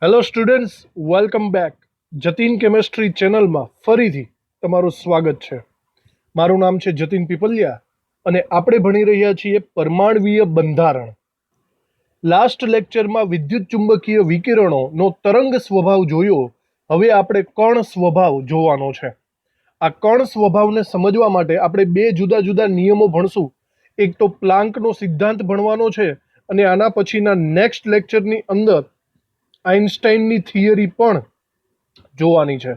Hello students, welcome back. Jatin chemistry ચેનલમાં ફરીથી તમારું સ્વાગત છે. મારું નામ છે જતીન પીપલિયા અને આપણે ભણી રહ્યા છીએ પરમાણ્વીય બંધારણ. લાસ્ટ લેક્ચરમાં વિદ્યુત ચુંબકીય વિકિરણોનો તરંગ સ્વભાવ જોયો. હવે આપણે કણ સ્વભાવ જોવાનો છે. આ કણ સ્વભાવને સમજવા માટે આપણે બે જુદા જુદા નિયમો ભણશું. એક તો પ્લાન્કનો સિદ્ધાંત ભણવાનો છે અને આના પછીના નેક્સ્ટ લેક્ચરની અંદર આઇન્સ્ટાઈનની થિયરી પણ જોવાની છે.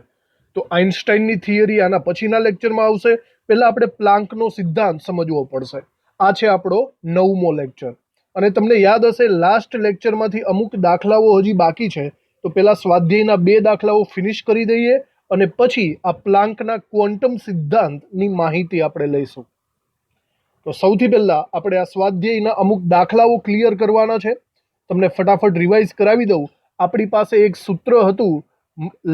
તો આઇન્સ્ટાઈનની થિયરી આના પછીના લેક્ચરમાં આવશે. પહેલાં આપણે પ્લાન્કનો સિદ્ધાંત સમજવો પડશે. આ છે આપણો 9મો લેક્ચર. અને તમને યાદ હશે લાસ્ટ લેક્ચરમાંથી અમુક દાખલાઓ હજી બાકી છે. તો પહેલાં સ્વાધ્યાયના 2 દાખલાઓ ફિનિશ કરી દઈએ અને પછી આ પ્લાન્કના ક્વોન્ટમ સિદ્ધાંતની માહિતી આપણે લઈશું. તો સૌથી પહેલાં આપણે આ સ્વાધ્યાયના અમુક દાખલાઓ ક્લિયર કરવાના છે. તમને ફટાફટ રિવાઇઝ કરાવી દઉં. આપણી પાસે એક સૂત્ર હતું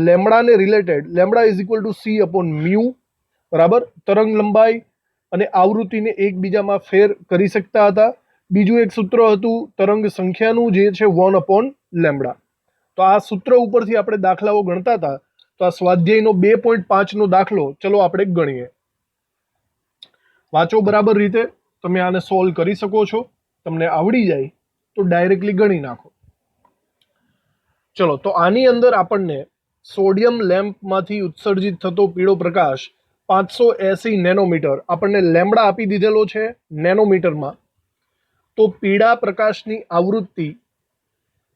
લેમ્ડાને related, lambda is equal to c upon mu, બરાબર. તરંગ લંબાઈ અને આવૃત્તિને એકબીજામાં ફેર કરી શકતા હતા. બીજું એક સૂત્ર હતું તરંગ સંખ્યાનું, જે છે 1 અપોન લેમ્ડા. તો આ સૂત્ર ઉપરથી આપણે દાખલાઓ ગણતા હતા. તો આ સ્વાધ્યાયનો 2.5નો દાખલો ચલો આપણે ગણીએ. વાંચો બરાબર રીતે, તમે આને સોલ્વ કરી શકો છો. તમને આવડી જાય તો ડાયરેક્ટલી ગણી નાખો. ચલો, તો આની અંદર આપણને સોડિયમ લેમ્પમાંથી ઉત્સર્જિત થતો પીળો પ્રકાશ 580 નેનોમીટર, આપણને લેમ્ડા આપી દીધેલો છે નેનોમીટરમાં. તો પીળા પ્રકાશની આવૃત્તિ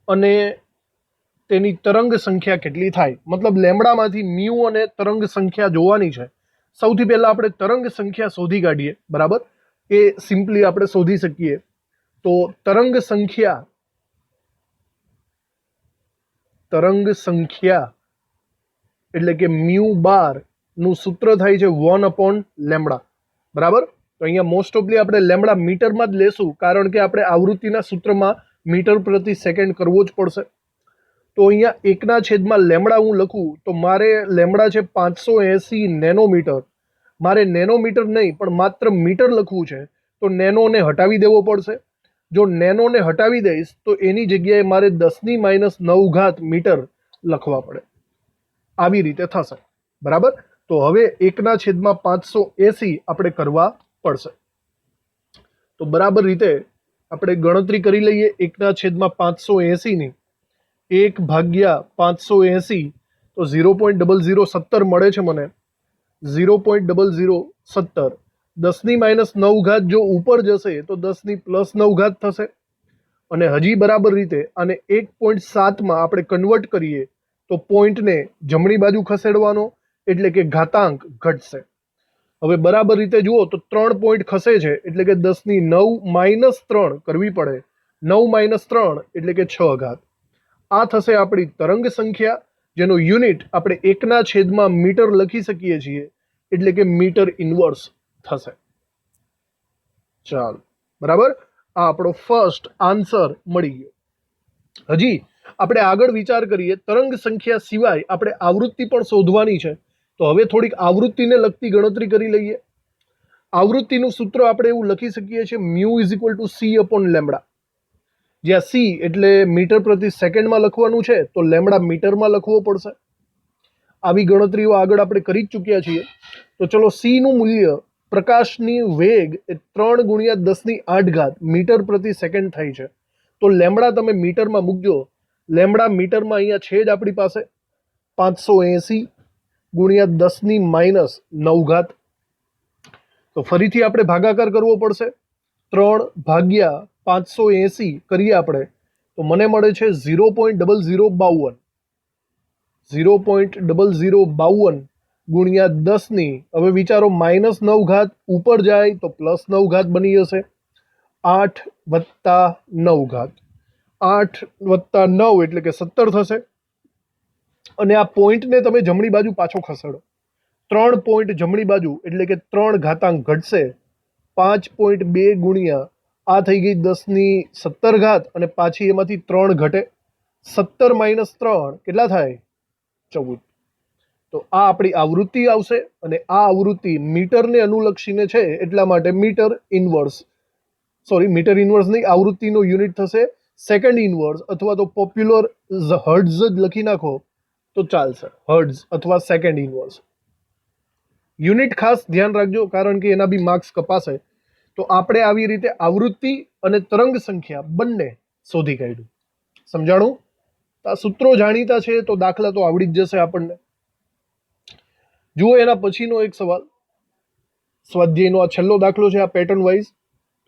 અને તેની તરંગ સંખ્યા કેટલી થાય, મતલબ લેમ્ડામાંથી મ્યુ અને તરંગ સંખ્યા જોવાની છે. સૌથી પહેલાં આપણે તરંગ સંખ્યા શોધી કાઢીએ, બરાબર. એ સિમ્પલી આપણે શોધી શકીએ. તો તરંગ સંખ્યા એટલે કે મ્યુ બાર નું સૂત્ર થાય છે 1 અપોન લેમ્ડા, બરાબર. તો અહીંયા મોસ્ટ ઓફલી આપણે લેમ્ડા મીટરમાં જ લેશું, કારણ કે આપણે આવૃત્તિના સૂત્રમાં મીટર પ્રતિ સેકન્ડ કરવો જ પડશે. તો અહીંયા 1/, લેમ્ડા હું લખું તો મારે લેમ્ડા છે 580 નેનોમીટર. મારે નેનોમીટર નહીં પણ માત્ર મીટર લખવું છે, તો નેનોને હટાવી દેવો પડશે. જો નેનોને હટાવી દઈશ તો એની જગ્યાએ મારે 10⁻9 મીટર લખવા પડે. આવી રીતે થશે, બરાબર. તો હવે 1/580 આપણે કરવા પડશે. તો બરાબર રીતે આપણે ગણતરી કરી લઈએ 1/580ની. 1/580 તો 0.0017 મળે છે મને. 0.0017. 10⁻9 જો ઉપર જશે તો 10⁻9 થશે. અને હજી બરાબર રીતે આને 1.7માં આપણે કન્વર્ટ કરીએ તો પોઈન્ટને જમણી બાજુ ખસેડવાનો, એટલે કે ઘાતાંક ઘટશે. હવે બરાબર રીતે જુઓ તો 3 પોઈન્ટ ખસે છે, એટલે કે 10⁻9 -3 કરવી પડે. 9 - 3 એટલે કે 6. આ થશે આપણી તરંગ સંખ્યા, જેનો યુનિટ આપણે 1/, મીટર લખી શકીએ છીએ, એટલે કે મીટર ઇન્વર્સ થશે. ચાલો, બરાબર. આ આપણો ફર્સ્ટ આન્સર મળી ગયો. હજી આપણે આગળ વિચાર કરીએ. તરંગ સંખ્યા સિવાય આપણે આવૃત્તિ પણ શોધવાની છે. તો હવે થોડીક આવૃત્તિને લગતી ગણતરી કરી લઈએ. આવૃત્તિનું સૂત્ર આપણે એવું લખી શકીએ છીએ mu is equal to c upon lambda, જ્યાં સી એટલે મીટર પ્રતિ સેકન્ડમાં લખવાનું છે, તો લેમ્ડા મીટરમાં લખવો પડશે. આવી ગણતરીઓ આગળ આપણે કરી જ ચૂક્યા છીએ. તો ચલો, સી નું મૂલ્ય, પ્રકાશની વેગ એ 3 × 10⁸ મીટર પ્રતિ સેકન્ડ થાય છે. તો લેમ્ડા તમે મીટરમાં મૂકજો. લેમ્ડા મીટરમાં અહીંયા છે જ આપણી પાસે 580 × 10⁻9. તો ફરીથી આપણે ભાગાકાર કરવો પડશે. 3/580 કરીએ આપણે તો મને મળે છે 0.0052. 0.0052 ગુણ્યા 10ની, હવે વિચારો -9 ઉપર જાય તો +9 બની જશે. 8 + 9, 8 + 9 એટલે કે 17 થશે. અને આ પોઈન્ટને તમે જમણી બાજુ પાછો ખસેડો. 3 પોઈન્ટ જમણી બાજુ એટલે કે 3 ઘાતાંક ઘટશે. 5.2 ગુણ્યા આ થઈ ગઈ 10⁻17 અને પાછી એમાંથી 3 ઘટે. 17 - 3 કેટલા થાય? 14. તો આ આપણી આવૃત્તિ આવશે અને આ આવૃત્તિ મીટરને અનુલક્ષીને છે, એટલા માટે મીટર ઇન્વર્સ નહીં, આવૃત્તિનો યુનિટ થશે સેકન્ડ ઇનવર્સ અથવા તો પોપ્યુલર હર્ટ્ઝ જ લખી નાખો તો ચાલશે, હર્ટ્ઝ અથવા સેકન્ડ ઇનવર્સ. યુનિટ ખાસ ધ્યાન રાખજો, કારણ કે એના બી માર્ક્સ કપાશે. તો આપણે આવી રીતે આવૃત્તિ અને તરંગ સંખ્યા બંને શોધી કાઢ્યું. સમજાણું? આ સૂત્રો જાણીતા છે તો દાખલા તો આવડી જ જશે આપણને. જુઓ એના પછીનો એક સવાલ, સ્વાધ્યાયનો આ છેલ્લો દાખલો છે, આ પેટર્ન વાઇઝ,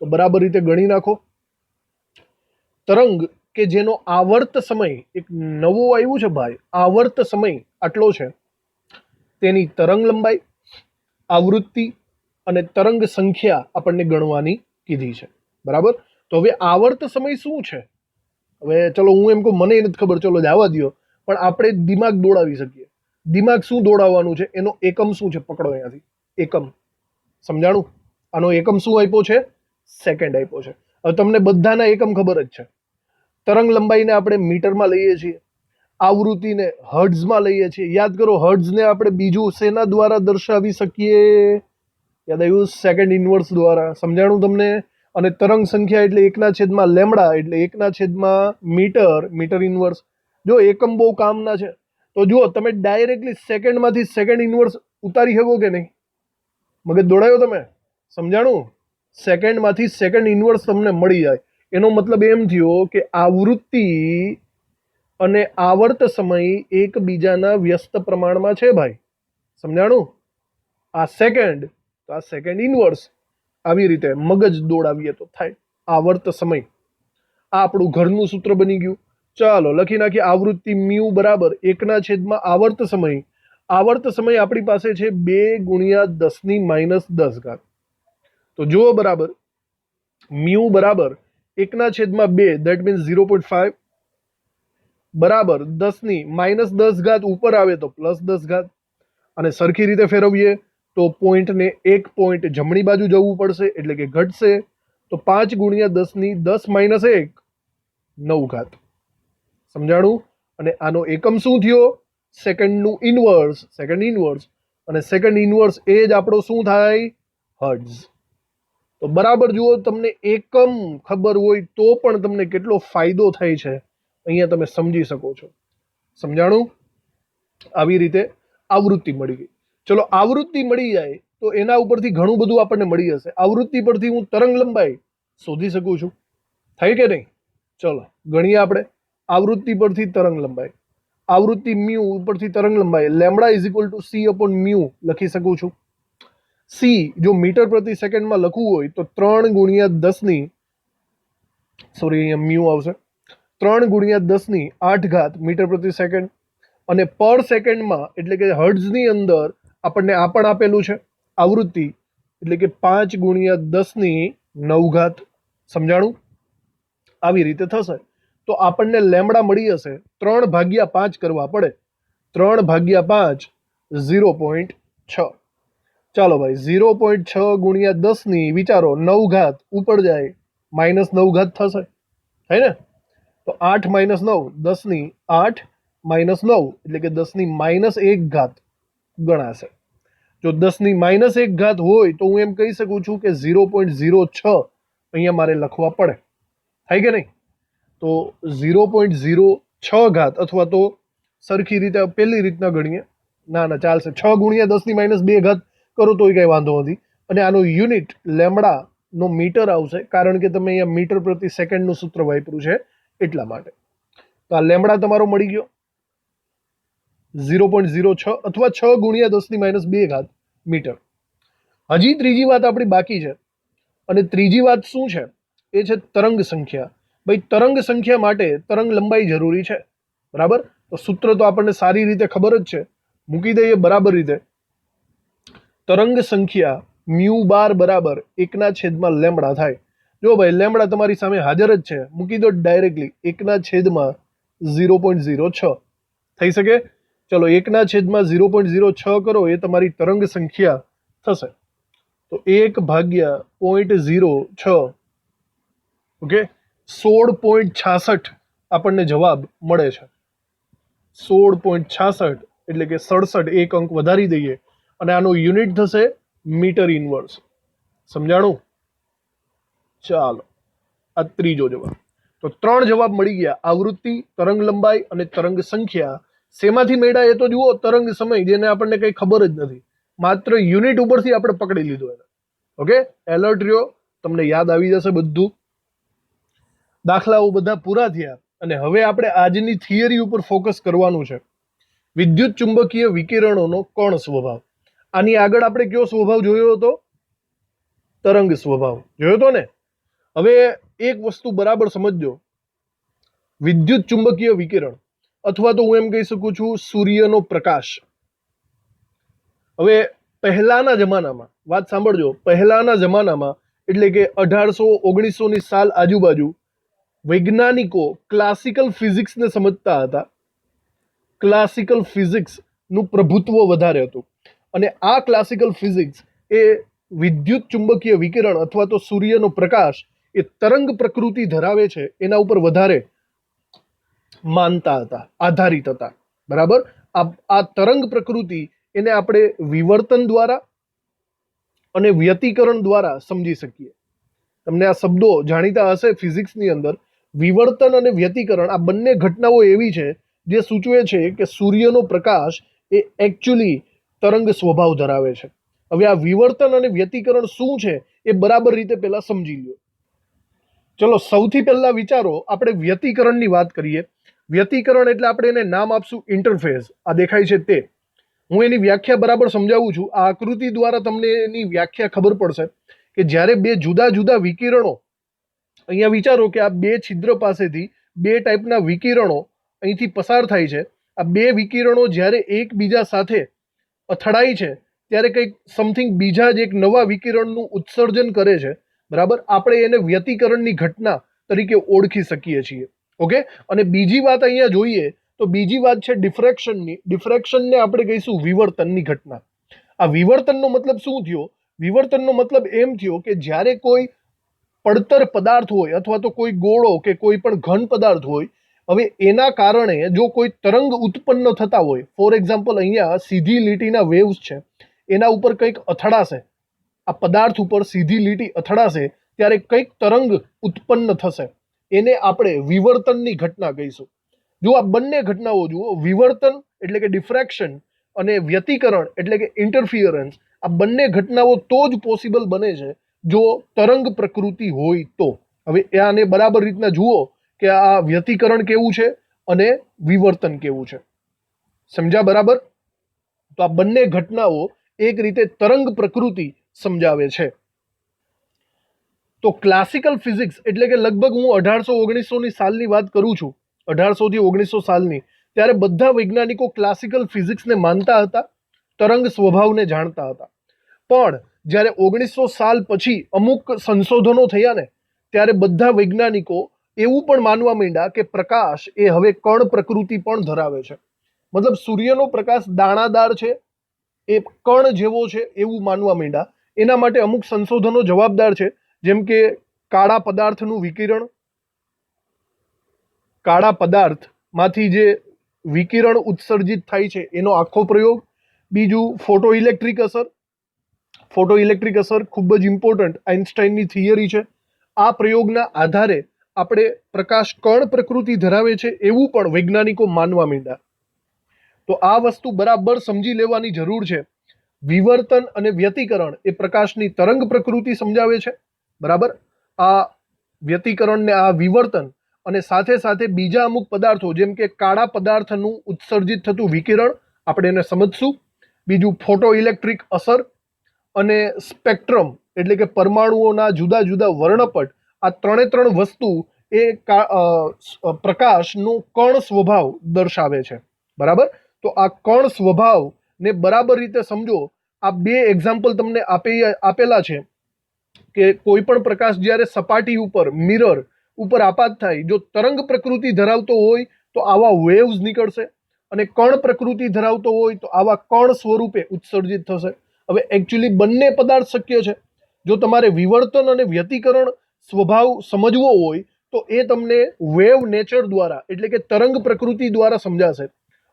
તો બરાબર રીતે ગણી નાખો. તરંગ કે જેનો આવર્ત સમય એક નવો આવ્યું છે ભાઈ, આવર્ત સમય આટલો છે, તેની તરંગ લંબાઈ, આવૃત્તિ અને તરંગ સંખ્યા આપણને ગણવાની કીધી છે. બરાબર? તો હવે આવર્ત સમય શું છે? હવે ચલો હું એમ કહું, મને નથી ખબર, ચલો જવા દો, પણ આપણે દિમાગ દોડાવી શકીએ. દિમાગ શું દોડાવવાનું છે, એનો એકમ શું છે, પકડો અહીંયાથી. એકમ. સમજાણું? આનો એકમ શું આપ્યો છે? સેકન્ડ આપ્યો છે. હવે તમને બધાના એકમ ખબર જ છે. તરંગ લંબાઈને આપણે મીટરમાં લઈએ છીએ, આવૃત્તિને હર્ટ્ઝમાં લઈએ છીએ. યાદ કરો, હર્ટ્ઝને આપણે બીજું શેના દ્વારા દર્શાવી શકીએ? યાદ આવ્યું? સેકન્ડ ઇનવર્સ દ્વારા. સમજાણું તમને? અને તરંગ સંખ્યા એટલે 1/, લેમડા એટલે 1/, મીટર, મીટર ઇનવર્સ. જો એકમ બહુ કામના છે. તો જુઓ, તમે ડાયરેક્ટલી સેકન્ડમાંથી સેકન્ડ ઇનવર્સ ઉતારી શકો કે નહીં? મગજ દોડાયો તમે? સમજાણું? સેકન્ડમાંથી સેકન્ડ ઇનવર્સ તમને મળી જાય. એનો મતલબ એમ થયો કે આવૃત્તિ અને આવર્ત સમય એકબીજાના વ્યસ્ત પ્રમાણમાં છે ભાઈ. સમજાણું? આ સેકન્ડ તો આ સેકન્ડ ઇનવર્સ. આવી રીતે મગજ દોડાવીએ તો થાય. આવર્ત સમય, આ આપણું ઘરનું સૂત્ર બની ગયું. ચાલો લખી નાખીએ. આવૃત્તિ મ્યુ બરાબર 1/, આવર્ત સમય. આવર્ત સમય આપણી પાસે છે 2 × 10⁻⁻10. તો જુઓ બરાબર, મ્યુ બરાબર 1/2, દેટ મીન્સ 0.5, બરાબર 10⁻10 ઉપર આવે તો +10. અને સરખી રીતે ફેરવીએ તો પોઈન્ટને એક પોઈન્ટ જમણી બાજુ જવું પડશે, એટલે કે ઘટશે. તો 5 × 10⁻10 - 9. સમજાણું? અને આનો એકમ શું થયો? સેકન્ડનું ઇનવર્સ, સેકન્ડ ઇનવર્સ. અને સેકન્ડ ઇનવર્સ એ જ આપણો શું થાય? હર્ટ્ઝ. તો બરાબર જુઓ, તમને એકમ ખબર હોય તો પણ તમને કેટલો ફાયદો થાય છે અહીંયા તમે સમજી શકો છો. સમજાણું? આવી રીતે આવૃત્તિ મળી ગઈ. ચલો, આવૃત્તિ મળી જાય તો એના ઉપરથી ઘણું બધું આપણને મળી જશે. આવૃત્તિ પરથી હું તરંગ લંબાઈ શોધી શકું છું. થાય કે નહીં? ચલો ગણીએ આપણે. આવૃત્તિ પરથી તરંગ લંબાઈ, આવૃત્તિ મ્યુ ઉપરથી તરંગ લંબાઈ, લેમડા = c/μ લખી શકું છું. સી જો મીટર પ્રતિ સેકન્ડમાં લખવું હોય તો 3 × 10, સોરી અહીંયા મ્યુ આવશે, 3 × 10⁸ મીટર પ્રતિ સેકન્ડ. અને પર સેકન્ડમાં એટલે કે હર્ટ્ઝની અંદર આપણને આ પણ આપેલું છે આવૃત્તિ, એટલે કે 5 × 10⁹. સમજાણું? આવી રીતે થશે તો આપણને લેમડા મળી હશે. 3/5 કરવા પડે. 3/5 0.6. ચાલો ભાઈ, 0.6 × 10 વિચારો, 9 ઉપર જાય, -9 થશે. થાય ને? તો 8 - 9, 10⁸ એટલે કે 10⁻1 ગણાશે. જો 10⁻1 હોય તો હું એમ કહી શકું છું કે 0.06 અહીંયા મારે લખવા પડે. થાય કે નહીં? તો 0.06 અથવા તો સરખી રીતે પેલી રીતના ગણીએ. ના ચાલશે. 6 × 10⁻2 કરો તોય કંઈ વાંધો નથી. અને આનો યુનિટ લેમડાનો મીટર આવશે, કારણ કે તમે અહીંયા મીટર પ્રતિ સેકન્ડનું સૂત્ર વાપર્યું છે એટલા માટે. તો આ લેમડા તમારો મળી ગયો 0.06 અથવા 6 × 10⁻2 મીટર. હજી ત્રીજી વાત આપણી બાકી છે. અને ત્રીજી વાત શું છે? એ છે તરંગ સંખ્યા. ભાઈ, તરંગ સંખ્યા માટે તરંગ લંબાઈ જરૂરી છે. બરાબર? તો સૂત્ર તો આપણને સારી રીતે ખબર જ છે, મૂકી દઈએ બરાબર રીતે. તરંગ સંખ્યા μ⁴ બરાબર 1/λ થાય. જો ભાઈ, લેમડા તમારી સામે હાજર જ છે, મૂકી દો ડાયરેક્ટલી 1/0.06 થઈ શકે. ચલો 1/0.06 કરો, એ તમારી તરંગ સંખ્યા થશે. તો 1/0.06, ઓકે, 16.66 આપણને જવાબ મળે છે. 16.66 એટલે કે 67, એક અંક વધારી દઈએ અને આનો યુનિટ થશે મીટર ઇનવર્સ. સમજાણું? ચાલો, આ ત્રીજો જવાબ. તો 3 જવાબ મળી ગયા, આવૃત્તિ, તરંગ લંબાઈ અને તરંગ સંખ્યા. શેમાંથી મેળા એ તો જુઓ, તરંગ સમય, જેને આપણને કંઈ ખબર જ નથી, માત્ર યુનિટ ઉપરથી આપણે પકડી લીધો એને. ઓકે, એલર્ટ રહ્યો, તમને યાદ આવી જશે બધું. દાખલાઓ બધા પૂરા થયા અને હવે આપણે આજની થિયરી ઉપર ફોકસ કરવાનું છે. વિદ્યુત ચુંબકીય વિકિરણોનો કોણ સ્વભાવ. આની આગળ આપણે કયો સ્વભાવ જોયો હતો? તરંગ સ્વભાવ જોયો હતો ને. હવે એક વસ્તુ બરાબર સમજજો, વિદ્યુત ચુંબકીય વિકિરણ અથવા તો હું એમ કહી શકું છું સૂર્યનો પ્રકાશ. હવે પહેલાના જમાનામાં, વાત સાંભળજો, પહેલાના જમાનામાં એટલે કે 1800-1900 ની સાલ આજુબાજુ વૈજ્ઞાનિકો ક્લાસિકલ ફિઝિક્સને સમજતા હતા. ક્લાસિકલ ફિઝિક્સનું પ્રભુત્વ વધારે હતું અને આ ક્લાસિકલ ફિઝિક્સ એ વિદ્યુત ચુંબકીય વિકિરણ અથવા તો સૂર્યનો પ્રકાશ એ તરંગ પ્રકૃતિ ધરાવે છે એના ઉપર વધારે માનતા હતા, આધારિત હતા. બરાબર. આ તરંગ પ્રકૃતિ એને આપણે વિવર્તન દ્વારા અને વ્યતિકરણ દ્વારા સમજી શકીએ. તમને આ શબ્દો જાણીતા હશે ફિઝિક્સની અંદર. વિવર્તન અને વ્યતિકરણ આ બંને ઘટનાઓ એવી છે જે સૂચવે છે કે સૂર્યનો પ્રકાશ એ એકચ્યુઅલી તરંગ સ્વભાવ ધરાવે છે. હવે આ વિવર્તન અને વ્યતિકરણ શું છે એ બરાબર રીતે પહેલા સમજી લો. ચલો સૌથી પહેલા વિચારો, આપણે વ્યતિકરણની વાત કરીએ. વ્યતિકરણ એટલે આપણે એને નામ આપશું ઇન્ટરફેસ. આ દેખાય છે તે. હું એની વ્યાખ્યા બરાબર સમજાવું છું. આ આકૃતિ દ્વારા તમને એની વ્યાખ્યા ખબર પડશે કે જ્યારે બે જુદા જુદા વિકિરણો, અહીંયા વિચારો કે આ બે છિદ્ર પાસેથી બે ટાઈપના વિકિરણો અહીંથી પસાર થાય છે. આ બે વિકિરણો જ્યારે એકબીજા સાથે અથડાય છે ત્યારે કંઈક સમથિંગ બીજા જ એક નવા વિકિરણનું ઉત્સર્જન કરે છે. બરાબર. આપણે એને વ્યતિકરણની ઘટના તરીકે ઓળખી શકીએ છીએ. ઓકે. અને બીજી વાત અહીંયા જોઈએ તો બીજી વાત છે ડિફ્રેક્શનની. ડિફ્રેક્શનને આપણે કહીશું વિવર્તનની ઘટના. આ વિવર્તનનો મતલબ શું થયો? વિવર્તનનો મતલબ એમ થયો કે જ્યારે કોઈ પડતર પદાર્થ હોય અથવા તો કોઈ ગોળો કે કોઈ પણ ઘન પદાર્થ હોય, હવે એના કારણે જો કોઈ તરંગ ઉત્પન્ન થતા હોય, ફોર એક્ઝામ્પલ અહીંયા સીધી લીટીના વેવ્સ છે, એના ઉપર કંઈક અથડાશે, આ પદાર્થ ઉપર સીધી લીટી અથડાશે ત્યારે કંઈક તરંગ ઉત્પન્ન થશે, એને આપણે વિવર્તનની ઘટના કહીશું. જો આ બંને ઘટનાઓ જુઓ, વિવર્તન એટલે કે ડિફ્રેક્શન અને વ્યતિકરણ એટલે કે ઇન્ટરફિયરન્સ, આ બંને ઘટનાઓ તો જ પોસિબલ બને છે જો તરંગ પ્રકૃતિ હોય તો. હવે આને બરાબર રીતના જુઓ કે આ વ્યતિકરણ કેવું છે અને વિવર્તન કેવું છે. સમજ્યા બરાબર? તો આ બંને ઘટનાઓ એક રીતે તરંગ પ્રકૃતિ સમજાવે છે. તો ક્લાસિકલ ફિઝિક્સ એટલે કે લગભગ હું 1800-1900 ની સાલની વાત કરું છું, 1800 થી 1900 સાલની, ત્યારે બધા વૈજ્ઞાનિકો ક્લાસિકલ ફિઝિક્સને માનતા હતા, તરંગ સ્વભાવને જાણતા હતા. પણ જ્યારે 1900 સાલ પછી અમુક સંશોધનો થયા ને, ત્યારે બધા વૈજ્ઞાનિકો એવું પણ માનવા માંડ્યા કે પ્રકાશ એ હવે કણ પ્રકૃતિ પણ ધરાવે છે. મતલબ સૂર્યનો પ્રકાશ દાણાદાર છે, એ કણ જેવો છે એવું માનવા માંડ્યા. એના માટે અમુક સંશોધનો જવાબદાર છે, જેમ કે કાળા પદાર્થનું વિકિરણ, કાળા પદાર્થમાંથી જે વિકિરણ ઉત્સર્જિત થાય છે એનો આખો પ્રયોગ. બીજું ફોટો ઇલેક્ટ્રિક અસર. ફોટો ઇલેક્ટ્રિક અસર ખૂબ જ ઇમ્પોર્ટન્ટ આઇન્સ્ટાઈનની થિયરી છે. આ પ્રયોગના આધારે આપણે પ્રકાશ કણ પ્રકૃતિ ધરાવે છે એવું પણ વૈજ્ઞાનિકો માનવા માંડ્યા. તો આ વસ્તુ બરાબર સમજી લેવાની જરૂર છે. વિવર્તન અને વ્યતિકરણ એ પ્રકાશની તરંગ પ્રકૃતિ સમજાવે છે. બરાબર. આ વ્યતિકરણ ને આ વિવર્તન અને સાથે સાથે બીજા અમુક પદાર્થો જેમ કે કાળા પદાર્થનું ઉત્સર્જિત થતું વિકિરણ આપણે એને સમજશું. બીજું ફોટો ઇલેક્ટ્રિક અસર અને સ્પેક્ટ્રમ એટલે કે પરમાણુઓના જુદા જુદા વર્ણપટ, આ ત્રણ વસ્તુ એ પ્રકાશનો કણ સ્વભાવ દર્શાવે છે. બરાબર. તો આ કણ સ્વભાવને બરાબર રીતે સમજો. આ બે એક્ઝામ્પલ તમને આપેલા છે કે કોઈ પણ પ્રકાશ જ્યારે સપાટી ઉપર મિરર ઉપર આપાત થાય, જો તરંગ પ્રકૃતિ ધરાવતો હોય તો આવા વેવ્સ નીકળશે અને કણ પ્રકૃતિ ધરાવતો હોય તો આવા કણ સ્વરૂપે ઉત્સર્જિત થશે. હવે એકચ્યુઅલી બંને પદાર્થ શક્ય છે. જો તમારે વિવર્તન અને વ્યતિકરણ સ્વભાવ સમજવો હોય તો એ તમને વેવ નેચર દ્વારા એટલે કે તરંગ પ્રકૃતિ દ્વારા સમજાશે.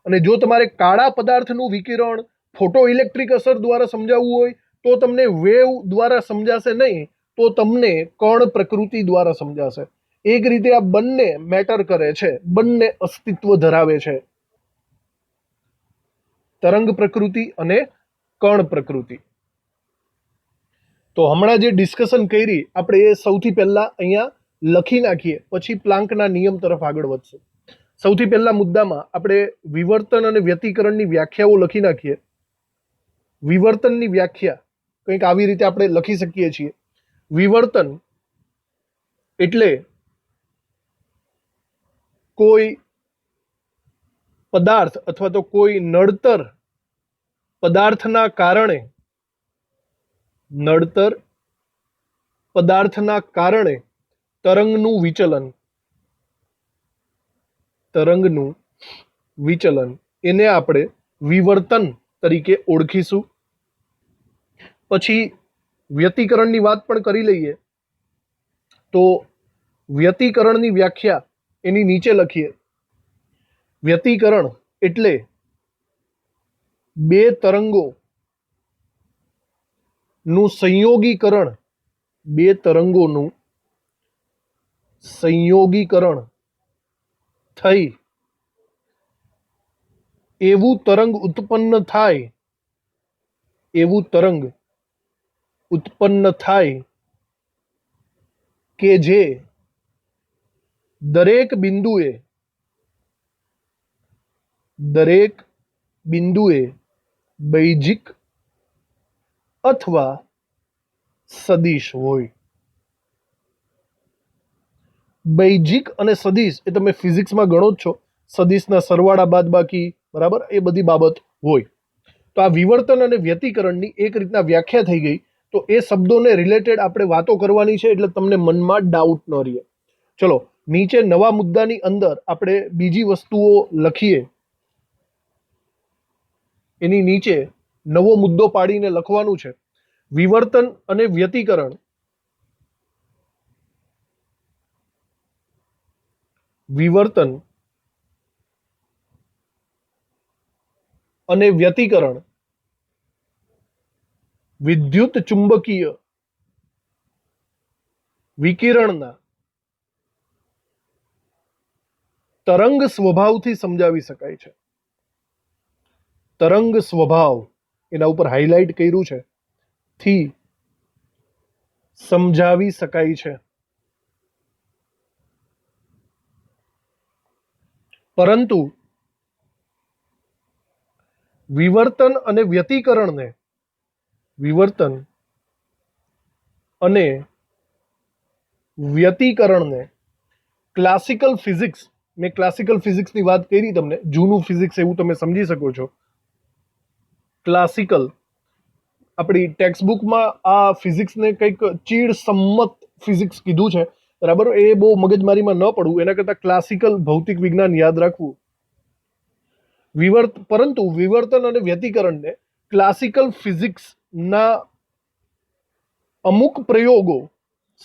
અને જો તમારે કાળા પદાર્થનું વિકિરણ ફોટો ઇલેક્ટ્રિક અસર દ્વારા સમજાવવું હોય તો તમને વેવ દ્વારા સમજાશે નહીં, તો તમને કણ પ્રકૃતિ દ્વારા સમજાશે. એક રીતે આ બંને મેટર કરે છે, બંને અસ્તિત્વ ધરાવે છે, તરંગ પ્રકૃતિ અને કણ પ્રકૃતિ. તો હમણાં જે ડિસ્કશન કરી આપણે એ સૌથી પહેલા અહીંયા લખી નાખીએ, પછી પ્લાન્કના નિયમ તરફ આગળ વધશું. સૌથી પહેલા મુદ્દામાં આપણે વિવર્તન અને વ્યતિકરણની વ્યાખ્યાઓ લખી નાખીએ. વિવર્તનની વ્યાખ્યા કંઈક આવી રીતે આપણે લખી શકીએ છીએ. વિવર્તન એટલે કોઈ પદાર્થ અથવા તો કોઈ નડતર પદાર્થના કારણે તરંગનું વિચલન એને આપણે વિવર્તન તરીકે ઓળખીશું. પછી વ્યતિકરણની વાત પણ કરી લઈએ. તો વ્યતિકરણની વ્યાખ્યા એની નીચે લખીએ. વ્યતિકરણ એટલે બે તરંગોનું સંયોગીકરણ થઈ એવું તરંગ ઉત્પન્ન થાય કે જે દરેક બિંદુએ બૈજિક અથવા સદિશ હોય. બૈજિક અને સદિશ એ તમે ફિઝિક્સમાં ગણો જ છો, સદિશના સરવાળા બાદબાકી, બરાબર, એ બધી બાબત હોય. તો આ વિવર્તન અને વ્યતિકરણની એક રીતના વ્યાખ્યા થઈ ગઈ. તો એ શબ્દોને રિલેટેડ આપણે વાતો કરવાની છે, એટલે તમને મનમાં ડાઉટ ન રહે. ચલો નીચે નવા મુદ્દાની અંદર આપણે બીજી વસ્તુઓ લખીએ. એની નીચે નવો મુદ્દો પાડીને લખવાનું છે. વિવર્તન અને વ્યતિકરણ વિદ્યુત ચુંબકીય વિકિરણના તરંગ સ્વભાવથી સમજાવી શકાય છે. તરંગ સ્વભાવ એના ઉપર હાઇલાઇટ કર્યું છે, થી સમજાવી શકાય છે. પરંતુ વિવર્તન અને વ્યતિકરણને ક્લાસિકલ ફિઝિક્સ, મેં ક્લાસિકલ ફિઝિક્સની વાત કરી તમને, જૂનું ફિઝિક્સ એવું તમે સમજી શકો છો. ક્લાસિકલ આપણી ટેક્સ્ટબુકમાં આ ફિઝિક્સને કંઈક ચીડ સંમત ફિઝિક્સ કીધું છે, બરાબર. એ બહુ મગજમારીમાં ન પડવું, એના કરતાં ક્લાસિકલ ભૌતિક વિજ્ઞાન યાદ રાખવું. પરંતુ વિવર્તન અને વ્યતિકરણને ક્લાસિકલ ફિઝિક્સના અમુક પ્રયોગો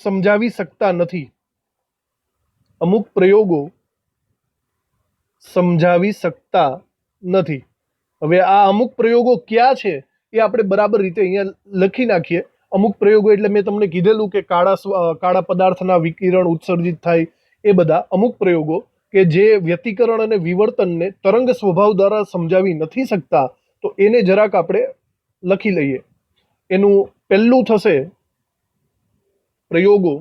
સમજાવી શકતા નથી. હવે આ અમુક પ્રયોગો ક્યાં છે એ આપણે બરાબર રીતે અહીંયા લખી નાખીએ. અમુક પ્રયોગો એટલે મેં તમને કીધેલું કે કાળા પદાર્થના વિકિરણ ઉત્સર્જિત થાય, એ બધા અમુક પ્રયોગો કે જે વ્યતિકરણ અને વિવર્તનને તરંગ સ્વભાવ દ્વારા સમજાવી નથી શકતા. તો એને જરાક આપણે લખી લઈએ. એનું પહેલું થશે પ્રયોગો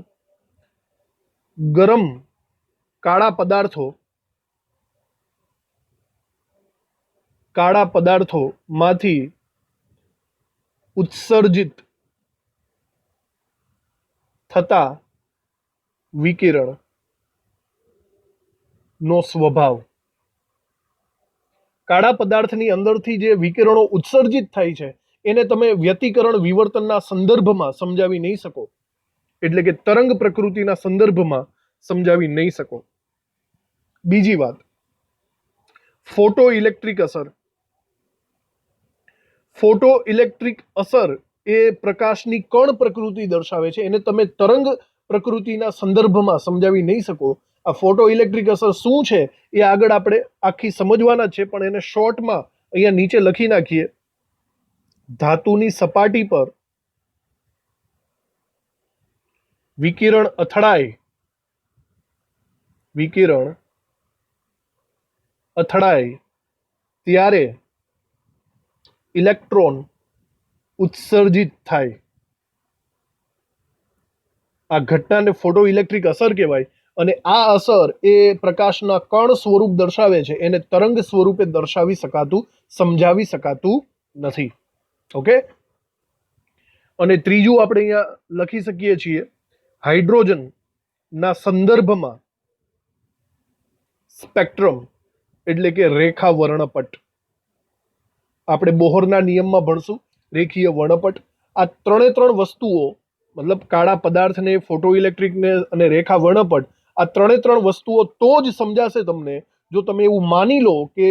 ગરમ કાળા પદાર્થોમાંથી ઉત્સર્જિત થતા વિકિરણનો સ્વભાવ. કાળા પદાર્થની અંદરથી જે વિકિરણો ઉત્સર્જિત થાય છે એને તમે વ્યતિકરણ વિવર્તનના સંદર્ભમાં સમજાવી નહીં શકો, એટલે કે તરંગ પ્રકૃતિના સંદર્ભમાં સમજાવી નહીં શકો. બીજી વાત, ફોટો ઇલેક્ટ્રિક અસર એ પ્રકાશની કણ પ્રકૃતિ દર્શાવે છે, એને તમે તરંગ પ્રકૃતિના સંદર્ભમાં સમજાવી નહીં શકો. આ ફોટો ઇલેક્ટ્રિક અસર શું છે એ આગળ આપણે આખી સમજવાના છે, પણ એને શોર્ટમાં અહીંયા નીચે લખી નાખીએ. ધાતુની સપાટી પર વિકિરણ અથડાય વિકિરણ અથડાય ત્યારે ઇલેક્ટ્રોન ઉત્સર્જિત થાય. આ ઘટનાને ફોટો ઇલેક્ટ્રિક અસર કહેવાય. અને આ અસર એ પ્રકાશના કણ સ્વરૂપ દર્શાવે છે, એને તરંગ સ્વરૂપે દર્શાવી શકાતું, સમજાવી શકાતું નથી. ઓકે. અને ત્રીજું આપણે અહીંયા લખી શકીએ છીએ, હાઇડ્રોજનના સંદર્ભમાં સ્પેક્ટ્રમ એટલે કે રેખા વર્ણપટ. આપણે બોહરના નિયમમાં ભણશું રેખીય વર્ણપટ. આ ત્રણ વસ્તુઓ, મતલબ કાળા પદાર્થને, ફોટો ઇલેક્ટ્રિકને અને રેખા વર્ણપટ, આ ત્રણ વસ્તુઓ તો જ સમજાશે તમને જો તમે એવું માની લો કે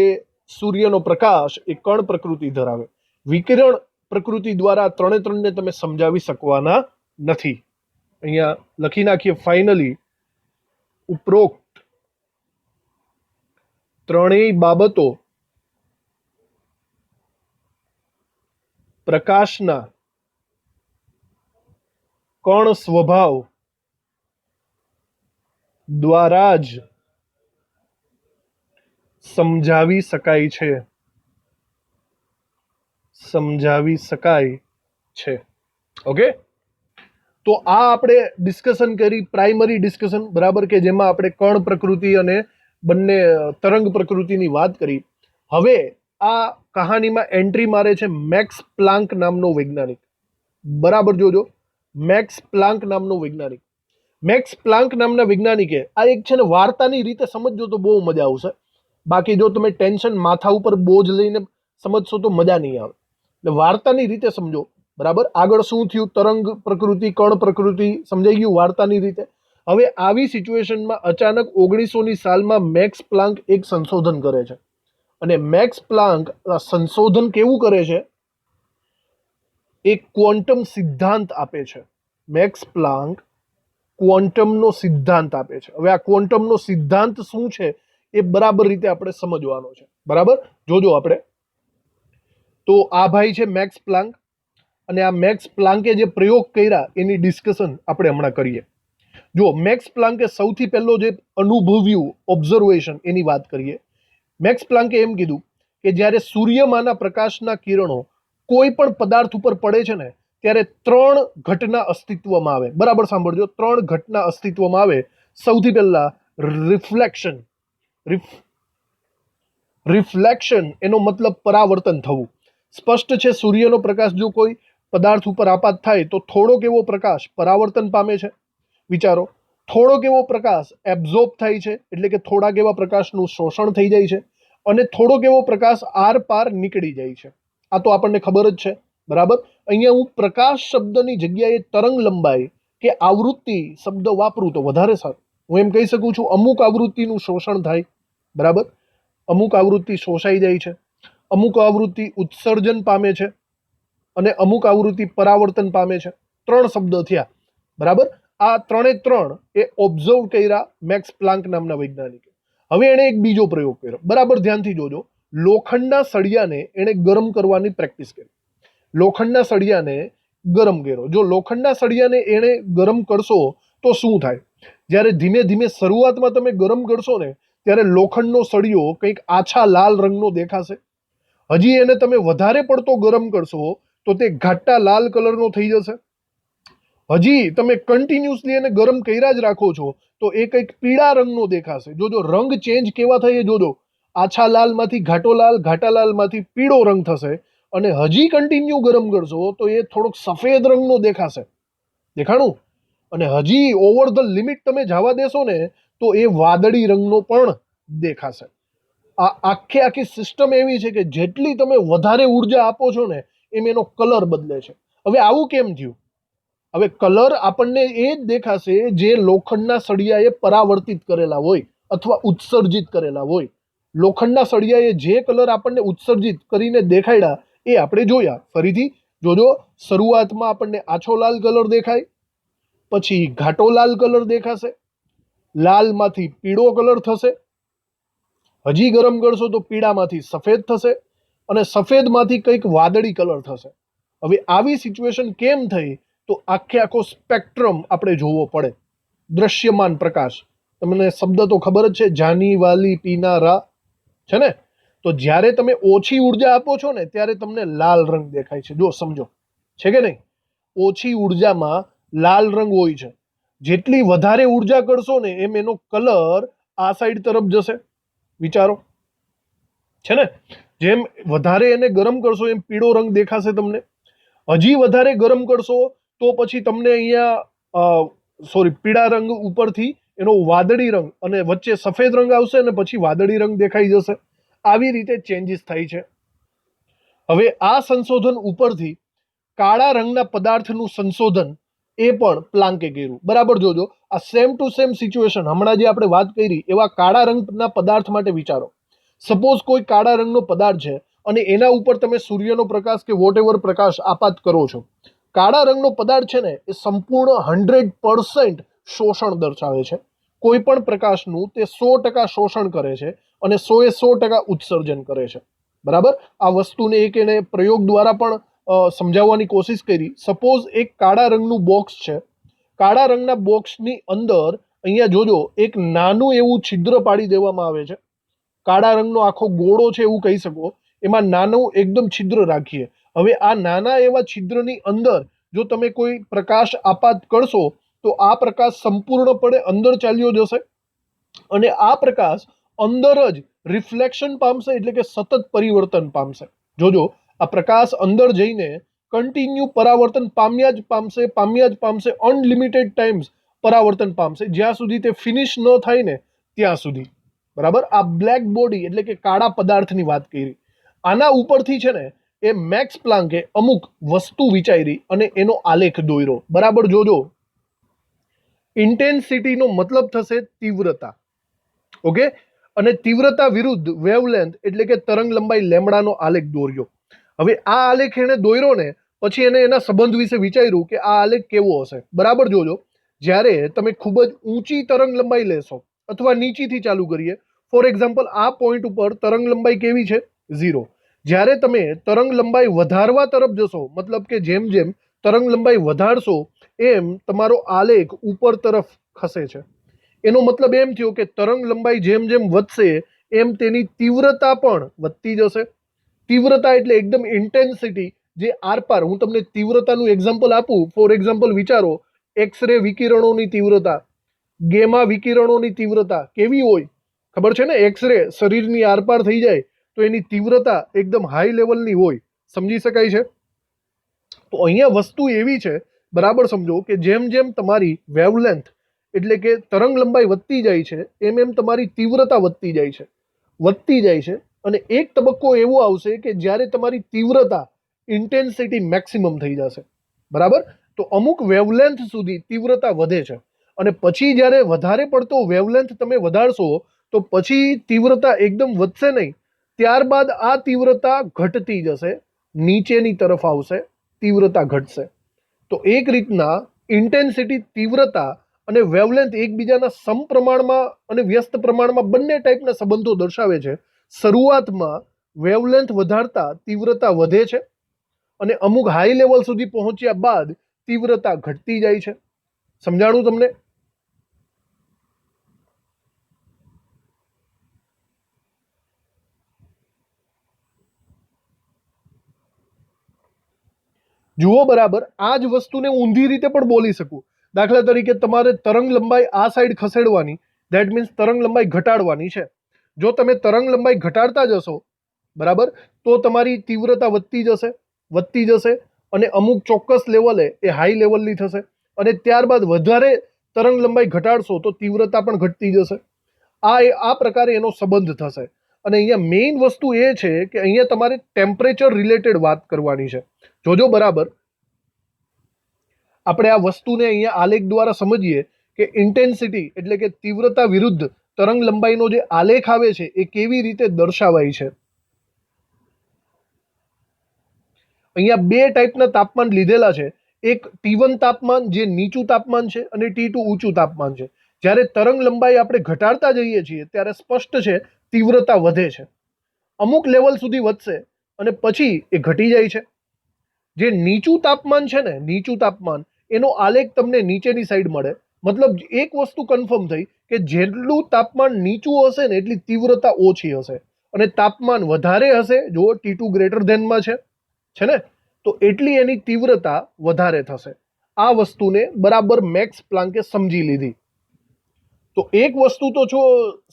સૂર્યનો પ્રકાશ એ કણ પ્રકૃતિ ધરાવે. વિકિરણ પ્રકૃતિ દ્વારા ત્રણને તમે સમજાવી શકવાના નથી. અહીંયા લખી નાખીએ ફાઇનલી, ઉપરોક્ત ત્રણેય બાબતો પ્રકાશના કણ સ્વભાવ દ્વારા જ સમજાવી શકાય છે. સમજાવી શકાય છે. ઓકે. તો આ આપણે ડિસ્કશન કરી, પ્રાઇમરી ડિસ્કશન, બરાબર, કે જેમાં આપણે કણ પ્રકૃતિ અને બંને તરંગ પ્રકૃતિની વાત કરી. હવે આ કહાનીમાં એન્ટ્રી મારે છે મેક્સ પ્લાન્ક નામનો વૈજ્ઞાનિક. બરાબર જોજો, મેક્સ પ્લાન્ક નામનો વૈજ્ઞાનિક. મેક્સ પ્લાન્ક નામના વૈજ્ઞાનિકે આ એક છે ને વાર્તાની રીતે સમજજો તો બહુ મજા આવશે. બાકી જો તમે ટેન્શન માથા ઉપર બોજ લઈને સમજશો તો મજા નહીં આવે. એટલે વાર્તાની રીતે સમજો. બરાબર, આગળ શું થયું, તરંગ પ્રકૃતિ, કણ પ્રકૃતિ સમજાઈ ગયું વાર્તાની રીતે. હવે આવી સિચ્યુએશનમાં અચાનક 1900ની સાલમાં મેક્સ પ્લાન્ક એક સંશોધન કરે છે. અને મેક્સ પ્લાન્ક સંશોધન કેવું કરે છે, એક ક્વોન્ટમ સિદ્ધાંત આપે છે. મેક્સ પ્લાન્ક ક્વોન્ટમનો સિદ્ધાંત આપે છે. હવે આ ક્વોન્ટમનો સિદ્ધાંત શું છે એ બરાબર રીતે આપણે સમજવાનો છે. બરાબર, જોજો આપણે. તો આ ભાઈ છે મેક્સ પ્લાન્ક, અને આ મેક્સ પ્લાન્કે જે પ્રયોગ કર્યા એની ડિસ્કશન આપણે હમણાં કરીએ. જો મેક્સ પ્લાન્કે સૌથી પહેલો જે અનુભવ્યું ઓબ્ઝર્વેશન એની વાત કરીએ. મેક્સ પ્લાન્કે એમ કીધું કે જ્યારે સૂર્યમાંના પ્રકાશના કિરણો કોઈ પણ પદાર્થ ઉપર પડે છે ને ત્યારે 3 ઘટના અસ્તિત્વમાં આવે. બરાબર સાંભળજો, 3 ઘટના અસ્તિત્વમાં આવે. સૌથી પહેલા રિફ્લેક્શન. રિફ્લેક્શન એનો મતલબ પરાવર્તન થવું. સ્પષ્ટ છે, સૂર્યનો પ્રકાશ જો કોઈ પદાર્થ ઉપર આપાત થાય તો થોડોક એવો પ્રકાશ પરાવર્તન પામે છે. વિચારો, થોડોક એવો પ્રકાશ એબ્ઝોર્બ થાય છે, એટલે કે થોડાક એવા પ્રકાશનું શોષણ થઈ જાય છે, અને થોડોક એવો પ્રકાશ આર પાર નીકળી જાય છે. આ તો આપણને ખબર જ છે. બરાબર, અહીંયા હું પ્રકાશ શબ્દની જગ્યાએ તરંગ લંબાઈ કે આવૃત્તિ શબ્દ વાપરું તો વધારે સારું. હું એમ કહી શકું છું અમુક આવૃત્તિનું શોષણ થાય. બરાબર, અમુક આવૃત્તિ શોષાઈ જાય છે, અમુક આવૃત્તિ ઉત્સર્જન પામે છે, અને અમુક આવૃત્તિ પરાવર્તન પામે છે. 3 શબ્દ થયા. બરાબર, આ 3 એ ઓબ્ઝર્વ કર્યા મેક્સ પ્લાન્ક નામના વૈજ્ઞાનિકે. હવે એણે એક બીજો પ્રયોગ કર્યો. બરાબર ધ્યાનથી જોજો. લોખંડના સળિયાને એણે ગરમ કરવાની પ્રેક્ટિસ કરી. લોખંડના સળિયાને ગરમ કર્યો. જો લોખંડના સળિયાને એણે ગરમ કરશો તો શું થાય? જ્યારે ધીમે ધીમે શરૂઆતમાં તમે ગરમ કરશો ને ત્યારે લોખંડનો સળિયો કંઈક આછા લાલ રંગનો દેખાશે. હજી એને તમે વધારે પડતો ગરમ કરશો તો તે ઘાટા લાલ કલરનો થઈ જશે. હજી તમે કન્ટિન્યુઅસલી એને ગરમ કર્યા જ રાખો છો તો એ કંઈક પીળા રંગનો દેખાશે. જોજો રંગ ચેન્જ કેવા થાય જોજો. આછા લાલમાંથી ઘાટો લાલ, ઘાટા લાલમાંથી પીળો રંગ થશે. અને હજી કન્ટિન્યુ ગરમ કરશો તો એ થોડોક સફેદ રંગનો દેખાશે. દેખાણું? અને હજી ઓવર ધ લિમિટ તમે જવા દેશો ને તો એ વાદળી રંગનો પણ દેખાશે. આ આખી સિસ્ટમ એવી છે કે જેટલી તમે વધારે ઉર્જા આપો છો ને એમ એનો કલર બદલે છે. હવે આવું કેમ થયું? હવે કલર આપણને એ જ દેખાશે જે લોખંડના સળિયાએ પરાવર્તિત કરેલા હોય અથવા ઉત્સર્જિત કરેલા હોય. લોખંડના સળિયાએ જે કલર આપણને ઉત્સર્જિત કરીને દેખાડ્યા એ આપણે જોયા. ફરીથી જોજો, શરૂઆતમાં આપણને આછો લાલ કલર દેખાય, પછી ઘાટો લાલ કલર દેખાશે, લાલમાંથી પીળો કલર થશે, હજી ગરમ કરશો તો પીળામાંથી સફેદ થશે, અને સફેદમાંથી કંઈક વાદળી કલર થશે. હવે આવી સિચ્યુએશન કેમ થઈ? તો આખો સ્પેક્ટ્રમ આપણે જોવો પડે. દ્રશ્યમાન પ્રકાશ તમને શબ્દ તો ખબર જ છે, જાની વાલી પીના રા છે ને. તો જ્યારે તમે ઓછી ઉર્જા આપો છો ને ત્યારે તમને લાલ રંગ દેખાય છે. જો સમજો છે કે નહીં, ઓછી ઉર્જામાં લાલ રંગ હોય છે. જેટલી વધારે ઉર્જા કરશો ને એમ એનો કલર આ સાઈડ તરફ જશે. વિચારો છે ને, જેમ વધારે એને ગરમ કરશો એમ પીળો રંગ દેખાશે તમને. હજી વધારે ગરમ કરશો તો પછી તમને અહીંયા પીળા રંગ ઉપરથી એનો વાદળી રંગ અને વચ્ચે સફેદ રંગ આવશે અને પછી વાદળી રંગ દેખાઈ જશે. આવી રીતે ચેન્જીસ થાય છે. હવે આ સંશોધન ઉપરથી કાળા રંગના પદાર્થનું સંશોધન એ પણ પ્લાન્કે કર્યું. બરાબર જોજો, આ સેમ ટુ સેમ સિચ્યુએશન હમણાં જે આપણે વાત કરી એવા કાળા રંગના પદાર્થ માટે વિચારો. સપોઝ કોઈ કાળા રંગનો પદાર્થ છે અને એના ઉપર તમે સૂર્યનો પ્રકાશ કે વોટ એવર પ્રકાશ આપાત કરો છો. કાળા રંગનો પદાર્થ છે ને એ સંપૂર્ણ 100% શોષણ દર્શાવે છે. કોઈ પણ પ્રકાશનું તે 100% શોષણ કરે છે અને 100% ઉત્સર્જન કરે છે. બરાબર, આ વસ્તુને એક એને પ્રયોગ દ્વારા પણ સમજાવવાની કોશિશ કરી. સપોઝ એક કાળા રંગનું બોક્સ છે. કાળા રંગના બોક્સની અંદર અહીંયા જોજો એક નાનું એવું છિદ્ર પાડી દેવામાં આવે છે. કાળા રંગનો આખો ગોળો છે એવું કહી શકો, એમાં નાનું એકદમ છિદ્ર રાખીએ. હવે આ નાના એવા છિદ્રની અંદર જો તમે કોઈ પ્રકાશ આપાત કરશો તો આ પ્રકાશ સંપૂર્ણપણે અંદર ચાલ્યો જશે અને આ પ્રકાશ અંદર જ રિફ્લેક્શન પામશે, એટલે કે સતત પરિવર્તન પામશે. જોજો, આ પ્રકાશ અંદર જઈને કન્ટિન્યુ પરાવર્તન પામ્યા જ પામશે, અનલિમિટેડ ટાઈમ્સ પરાવર્તન પામશે, જ્યાં સુધી તે ફિનિશ ન થાય ને ત્યાં સુધી. બરાબર, આ બ્લેક બોડી એટલે કે કાળા પદાર્થની વાત કરી. આના ઉપરથી છે ને એ મેક્સ પ્લાન્કે અમુક વસ્તુ વિચારી અને એનો આલેખ દોર્યો. બરાબર જોજો, ઇન્ટેન્સિટીનો મતલબ થશે તીવ્રતા. ઓકે, અને તીવ્રતા વિરુદ્ધ વેવલેન્થ એટલે કે તરંગ લંબાઈ લેમડાનો આલેખ દોર્યો. હવે આ આલેખ એને દોર્યો ને પછી એને એના સંબંધ વિશે વિચાર્યું કે આ આલેખ કેવો હશે. બરાબર જોજો, જ્યારે તમે ખૂબ જ ઊંચી તરંગ લંબાઈ લેશો અથવા નીચીથી ચાલુ કરીએ, ફોર એક્ઝામ્પલ આ પોઈન્ટ ઉપર તરંગ લંબાઈ કેવી છે? 0. જ્યારે તમે તરંગ લંબાઈ વધારવા તરફ જશો, મતલબ કે જેમ જેમ તરંગ લંબાઈ વધારશો એમ તમારો આલેખ ઉપર તરફ ખસે છે. એનો મતલબ એમ થયો કે તરંગ લંબાઈ જેમ જેમ વધશે એમ તેની તીવ્રતા પણ વધતી જશે. તીવ્રતા એટલે એકદમ ઇન્ટેન્સિટી, જે આરપાર. હું તમને તીવ્રતાનું એક્ઝામ્પલ આપું. ફોર એક્ઝામ્પલ વિચારો, એક્સરે વિકિરણોની તીવ્રતા, ગેમા વિકિરણોની તીવ્રતા કેવી હોય ખબર છે ને? એક્સરે શરીરની આરપાર થઈ જાય તો એની તીવ્રતા એકદમ હાઈ લેવલની હોય. સમજી શકાય છે? તો અહીંયા વસ્તુ એવી છે, બરાબર સમજો, કે જેમ જેમ તમારી વેવલેન્થ એટલે કે તરંગ લંબાઈ વધતી જાય છે એમ એમ તમારી તીવ્રતા વધતી જાય છે અને એક તબક્કો એવો આવશે કે જ્યારે તમારી તીવ્રતા ઇન્ટેન્સિટી મેક્સિમમ થઈ જશે. બરાબર, તો અમુક વેવલેન્થ સુધી તીવ્રતા વધે છે અને પછી જ્યારે વધારે પડતો વેવલેન્થ તમે વધારશો તો પછી તીવ્રતા એકદમ વધશે નહીં, ત્યારબાદ આ તીવ્રતા ઘટતી જશે, નીચેની તરફ આવશે, તીવ્રતા ઘટશે. તો એક રીતના ઇન્ટેન્સિટી, તીવ્રતા અને વેવલેન્થ એકબીજાના સમપ્રમાણમાં અને વ્યસ્ત પ્રમાણમાં બંને ટાઈપના સંબંધો દર્શાવે છે. શરૂઆતમાં વેવલેન્થ વધારતા તીવ્રતા વધે છે અને અમુક હાઈ લેવલ સુધી પહોંચ્યા બાદ તીવ્રતા ઘટતી જાય છે. સમજાણું તમને? જુઓ, બરાબર, આ જ વસ્તુને ઊંધી રીતે પણ બોલી શકું. દાખલા તરીકે તમારે તરંગ લંબાઈ આ સાઈડ ખસેડવાની, ધેટ મીન્સ તરંગ લંબાઈ ઘટાડવાની છે. જો તમે તરંગ લંબાઈ ઘટાડતા જશો, બરાબર, તો તમારી તીવ્રતા વધતી જશે અને અમુક ચોક્કસ લેવલે એ હાઈ લેવલની થશે અને ત્યારબાદ વધારે તરંગ લંબાઈ ઘટાડશો તો તીવ્રતા પણ ઘટતી જશે. આ પ્રકારે એનો સંબંધ થશે. અને અહીંયા મેઇન વસ્તુ એ છે કે અહીંયા તમારે ટેમ્પરેચર રિલેટેડ વાત કરવાની છે. જોજો, બરાબર, આપણે આ વસ્તુને અહીંયા આલેખ દ્વારા સમજીએ કે ઇન્ટેન્સિટી એટલે કે તીવ્રતા વિરુદ્ધ તરંગ લંબાઈનો જે આલેખ આવે છે એ કેવી રીતે દર્શાવાય છે. અહીંયા બે ટાઈપના તાપમાન લીધેલા છે. એક T1 તાપમાન જે નીચું તાપમાન છે અને T2 ઊંચું તાપમાન છે. જ્યારે તરંગ લંબાઈ આપણે ઘટાડતા જઈએ છીએ ત્યારે સ્પષ્ટ છે તીવ્રતા વધે છે, અમુક લેવલ સુધી વધશે અને પછી એ ઘટી જાય છે. જે નીચું તાપમાન છે ને, નીચું તાપમાન, એનો આલેખ તમને નીચેની સાઈડ મળે. મતલબ એક વસ્તુ કન્ફર્મ થઈ કે જેટલું તાપમાન નીચું હશે ને એટલી તીવ્રતા ઓછી હશે, અને તાપમાન વધારે હશે, જો T2 ગ્રેટર ધેનમાં છે ને, તો એટલી એની તીવ્રતા વધારે થશે. આ વસ્તુને બરાબર મેક્સ પ્લાન્કે સમજી લીધી. તો એક વસ્તુ તો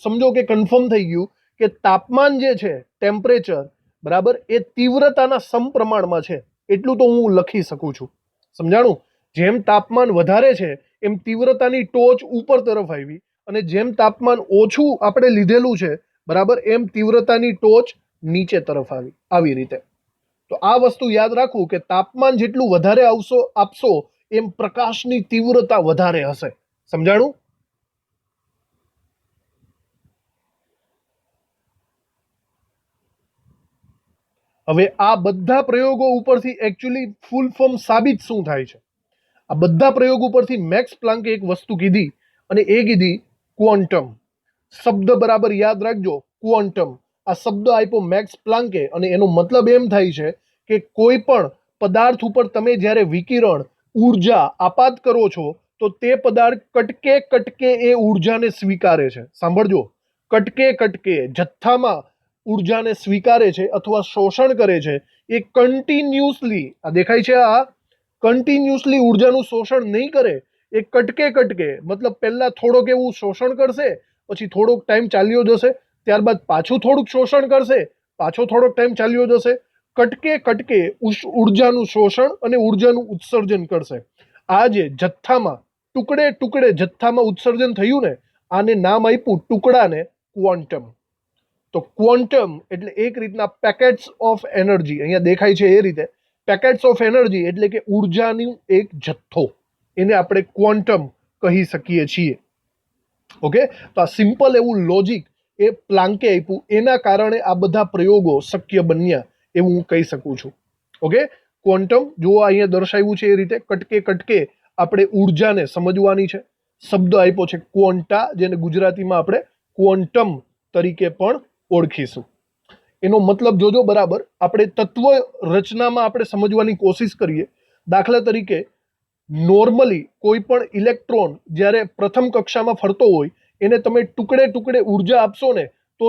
સમજો કે કન્ફર્મ થઈ ગયું કે તાપમાન જે છે, ટેમ્પરેચર, બરાબર, એ તીવ્રતાના સમપ્રમાણમાં છે. એટલું તો હું લખી શકું છું. સમજાણું? જેમ તાપમાન વધારે છે એમ તીવ્રતાની ટોચ ઉપર તરફ આવી, અને જેમ તાપમાન ઓછું આપણે લીધેલું છે, બરાબર, એમ તીવ્રતાની ટોચ નીચે તરફ આવી. આવી રીતે તો આ વસ્તુ યાદ રાખવું કે તાપમાન જેટલું વધારે આપશો એમ પ્રકાશની તીવ્રતા વધારે હશે. સમજાણું? હવે આ બધા પ્રયોગો ઉપરથી એકચ્યુઅલી ફૂલ ફોર્મ સાબિત શું થાય છે? આ બધા પ્રયોગ ઉપરથી મેક્સ પ્લાન્કે એક વસ્તુ કીધી, અને એ કીધી ક્વોન્ટમ. શબ્દ બરાબર યાદ રાખજો, ક્વોન્ટમ. આ શબ્દ આપ્યો મેક્સ પ્લાન્કે, અને એનો મતલબ એમ થાય છે કે કોઈ પણ પદાર્થ ઉપર તમે જ્યારે વિકિરણ, ઉર્જા આપાત કરો છો, તો તે પદાર્થ કટકે કટકે એ ઉર્જાને સ્વીકારે છે. સાંભળજો, કટકે કટકે જથ્થામાં ઉર્જાને સ્વીકારે છે અથવા શોષણ કરે છે. એ કન્ટિન્યુઅસલી, આ દેખાય છે, આ કન્ટિન્યુઅસલી ઉર્જાનું શોષણ નહીં કરે. એ કટકે કટકે, મતલબ પહેલા થોડોક એવું શોષણ કરશે, પછી થોડોક ટાઈમ ચાલ્યો જશે, ત્યારબાદ પાછું થોડુંક શોષણ કરશે, પાછો થોડોક ટાઈમ ચાલ્યો જશે. કટકે કટકે ઉર્જાનું શોષણ અને ઉર્જાનું ઉત્સર્જન કરશે. આ જે જથ્થામાં ટુકડે ટુકડે જથ્થામાં ઉત્સર્જન થયું ને, આને નામ આપ્યું ટુકડાને ક્વોન્ટમ. તો ક્વોન્ટમ એટલે એક રીતના પેકેટ્સ ઓફ એનર્જી. અહીંયા દેખાય છે એ રીતે પેકેટ્સ ઓફ એનર્જી એટલે કે ઉર્જાનું એક જથ્થો. એને આપણે ક્વોન્ટમ કહી શકીએ છીએ. ઓકે, તો આ સિમ્પલ એવું લોજિક એ પ્લાન્કે આપ્યું, એના કારણે આ બધા પ્રયોગો શક્ય બન્યા એવું હું કહી શકું છું. ઓકે, ક્વોન્ટમ જો અહીંયા દર્શાવ્યું છે એ રીતે કટકે કટકે આપણે ઉર્જાને સમજવાની છે. શબ્દ આપ્યો છે ક્વોન્ટા, જેને ગુજરાતીમાં આપણે ક્વોન્ટમ તરીકે પણ ઓળખીશું. એનો મતલબ જોજો બરાબર. આપણે તત્વ રચનામાં આપણે સમજવાની કોશિશ કરીએ. દાખલા તરીકે નોર્મલી કોઈ પણ ઇલેક્ટ્રોન જ્યારે પ્રથમ કક્ષામાં ફરતો હોય, એને તમે ટુકડે ટુકડે ઉર્જા આપશો ને, તો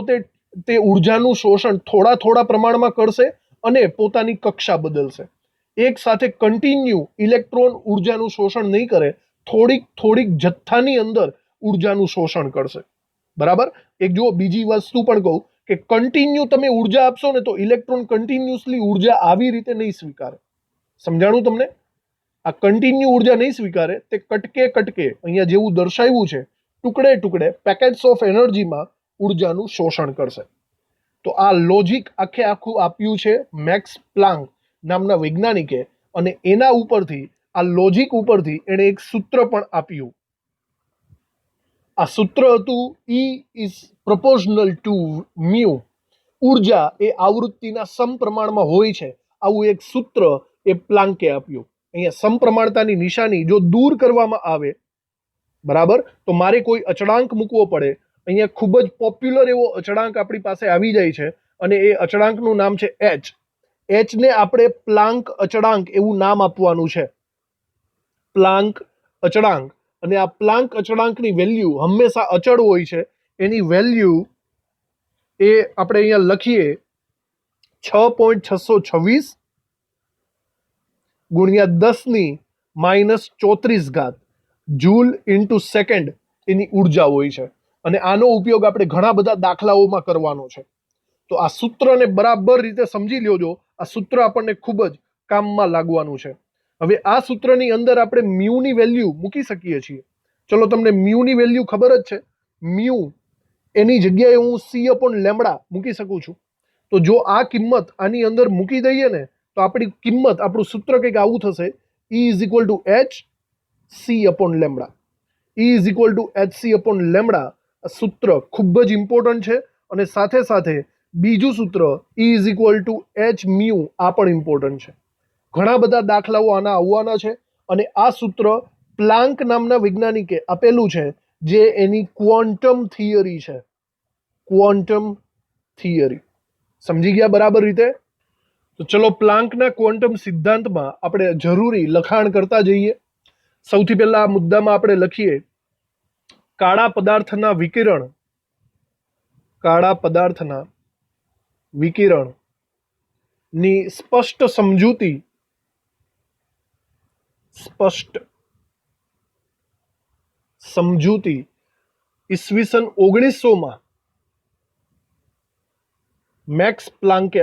તે ઉર્જાનું શોષણ થોડા થોડા પ્રમાણમાં કરશે અને પોતાની કક્ષા બદલશે. એક સાથે કન્ટિન્યુ ઇલેક્ટ્રોન ઉર્જાનું શોષણ નહીં કરે, થોડીક થોડીક જથ્થાની અંદર ઉર્જાનું શોષણ કરશે. બરાબર? એક જો બીજી વસ્તુ પણ કહું કે કન્ટિન્યુ તમે ઉર્જા આપશો ને, તો ઇલેક્ટ્રોન કન્ટિન્યુઅસલી ઉર્જા આવી રીતે નહીં સ્વીકારે. સમજાણું તમને? આ કન્ટિન્યુ ઉર્જા નહીં સ્વીકારે, તે કટકે કટકે અહીંયા જેવું દર્શાવ્યું છે, ટુકડે ટુકડે પેકેટ્સ ઓફ એનર્જીમાં ઉર્જાનું શોષણ કરશે. તો આ લોજિક આખે આખું આપ્યું છે મેક્સ પ્લાન્ક નામના વૈજ્ઞાનિકે, અને એના ઉપરથી, આ લોજિક ઉપરથી એણે એક સૂત્ર પણ આપ્યું. આ સૂત્ર હતું E is proportional two mu. ઉર્જા એ આવૃત્તિના સમપ્રમાણમાં હોય છે. આવું એક સૂત્ર એ પ્લાન્કે આપ્યું. અહીંયા સમપ્રમાણતાની નિશાની જો દૂર કરવામાં આવે, બરાબર, તો મારે કોઈ અચળાંક મૂકવો પડે. અહીંયા ખૂબ જ પોપ્યુલર એવો અચળાંક આપણી પાસે આવી જાય છે, અને એ અચળાંકનું નામ છે h. h ને આપણે પ્લાન્ક અચળાંક એવું નામ આપવાનું છે. પ્લાન્ક અચળાંક. અને આ પ્લાન્ક અચળાંકની વેલ્યુ હંમેશા અચળ હોય છે. એની વેલ્યુ એ આપણે અહીંયા લખીએ 6.626 ગુણ્યા 10⁻³ જૂલ ઇન્ટુ સેકન્ડ એની ઉર્જા હોય છે. અને આનો ઉપયોગ આપણે ઘણા બધા દાખલાઓમાં કરવાનો છે. તો આ સૂત્રને બરાબર રીતે સમજી લ્યો. આ સૂત્ર આપણને ખૂબ જ કામમાં લાગવાનું છે. હવે આ સૂત્રની અંદર આપણે મ્યુની વેલ્યુ મૂકી શકીએ છીએ. ચલો, તમને મ્યુની વેલ્યુ ખબર જ છે. મ્યુ એની જગ્યાએ હું C/λ મૂકી શકું છું. તો જો આ કિંમત આની અંદર મૂકી દઈએ ને, તો આપણી કિંમત, આપણું સૂત્ર કંઈક આવું થશે: E = hc/λ. E = hc/λ. આ સૂત્ર ખૂબ જ ઇમ્પોર્ટન્ટ છે. અને સાથે સાથે બીજું સૂત્ર E = hµ, આ પણ ઇમ્પોર્ટન્ટ છે. ઘણા બધા દાખલાઓ આના આવવાના છે. અને આ સૂત્ર પ્લાન્ક નામના વૈજ્ઞાનિકે આપેલું છે, જે એની ક્વોન્ટમ થિયરી છે. ક્વોન્ટમ થિયરી સમજી ગયા બરાબર રીતે? તો ચલો, પ્લાન્કના ક્વોન્ટમ સિદ્ધાંતમાં આપણે જરૂરી લખાણ કરતા જઈએ. સૌથી પહેલા આ મુદ્દામાં આપણે લખીએ કાળા પદાર્થના વિકિરણની સ્પષ્ટ સમજૂતી ઈસવીસન 1900 મેક્સ પ્લાન્કે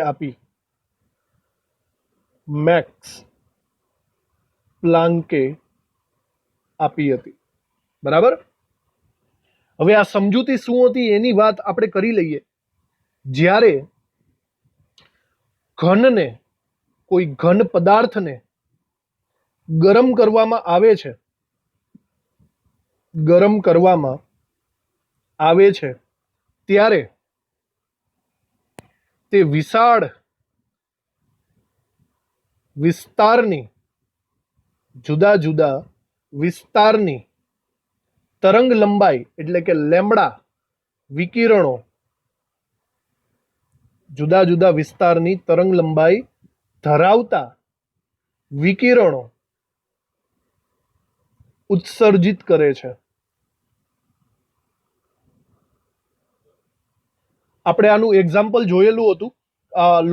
આપી હતી. બરાબર. હવે આ સમજૂતી શું હતી એની વાત આપણે કરી લઈએ. જ્યારે કોઈ ઘન પદાર્થને ગરમ કરવામાં આવે છે ત્યારે તે વિશાળ વિસ્તારની જુદા જુદા વિસ્તારની તરંગ લંબાઈ એટલે કે લેમ્બડા વિકિરણો જુદા જુદા વિસ્તારની તરંગ લંબાઈ ધરાવતા વિકિરણો ઉત્સર્જિત કરે છે. આપણે આનું એક્ઝામ્પલ જોયેલું હતું,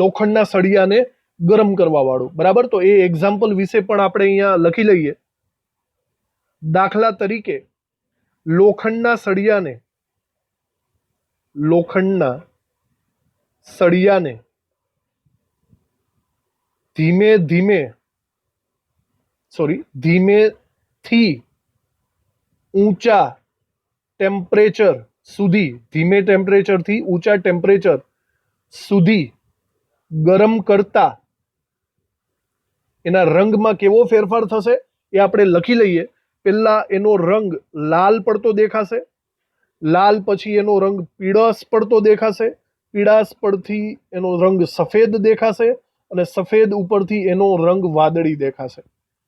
લોખંડના સળિયાને ગરમ કરવા વાળું. બરાબર. તો એ એક્ઝામ્પલ વિશે પણ આપણે અહીંયા લખી લઈએ. દાખલા તરીકે લોખંડના સળિયાને ધીમેથી ઊંચા ટેમ્પરેચર સુધી ગરમ કરતા એના રંગમાં કેવો ફેરફાર થશે એ આપણે લખી લઈએ. પહેલા એનો રંગ લાલ પડતો દેખાશે, લાલ પછી એનો રંગ પીળાશ પડતો દેખાશે, પીળાશ પરથી એનો રંગ સફેદ દેખાશે અને સફેદ ઉપરથી એનો રંગ વાદળી દેખાશે.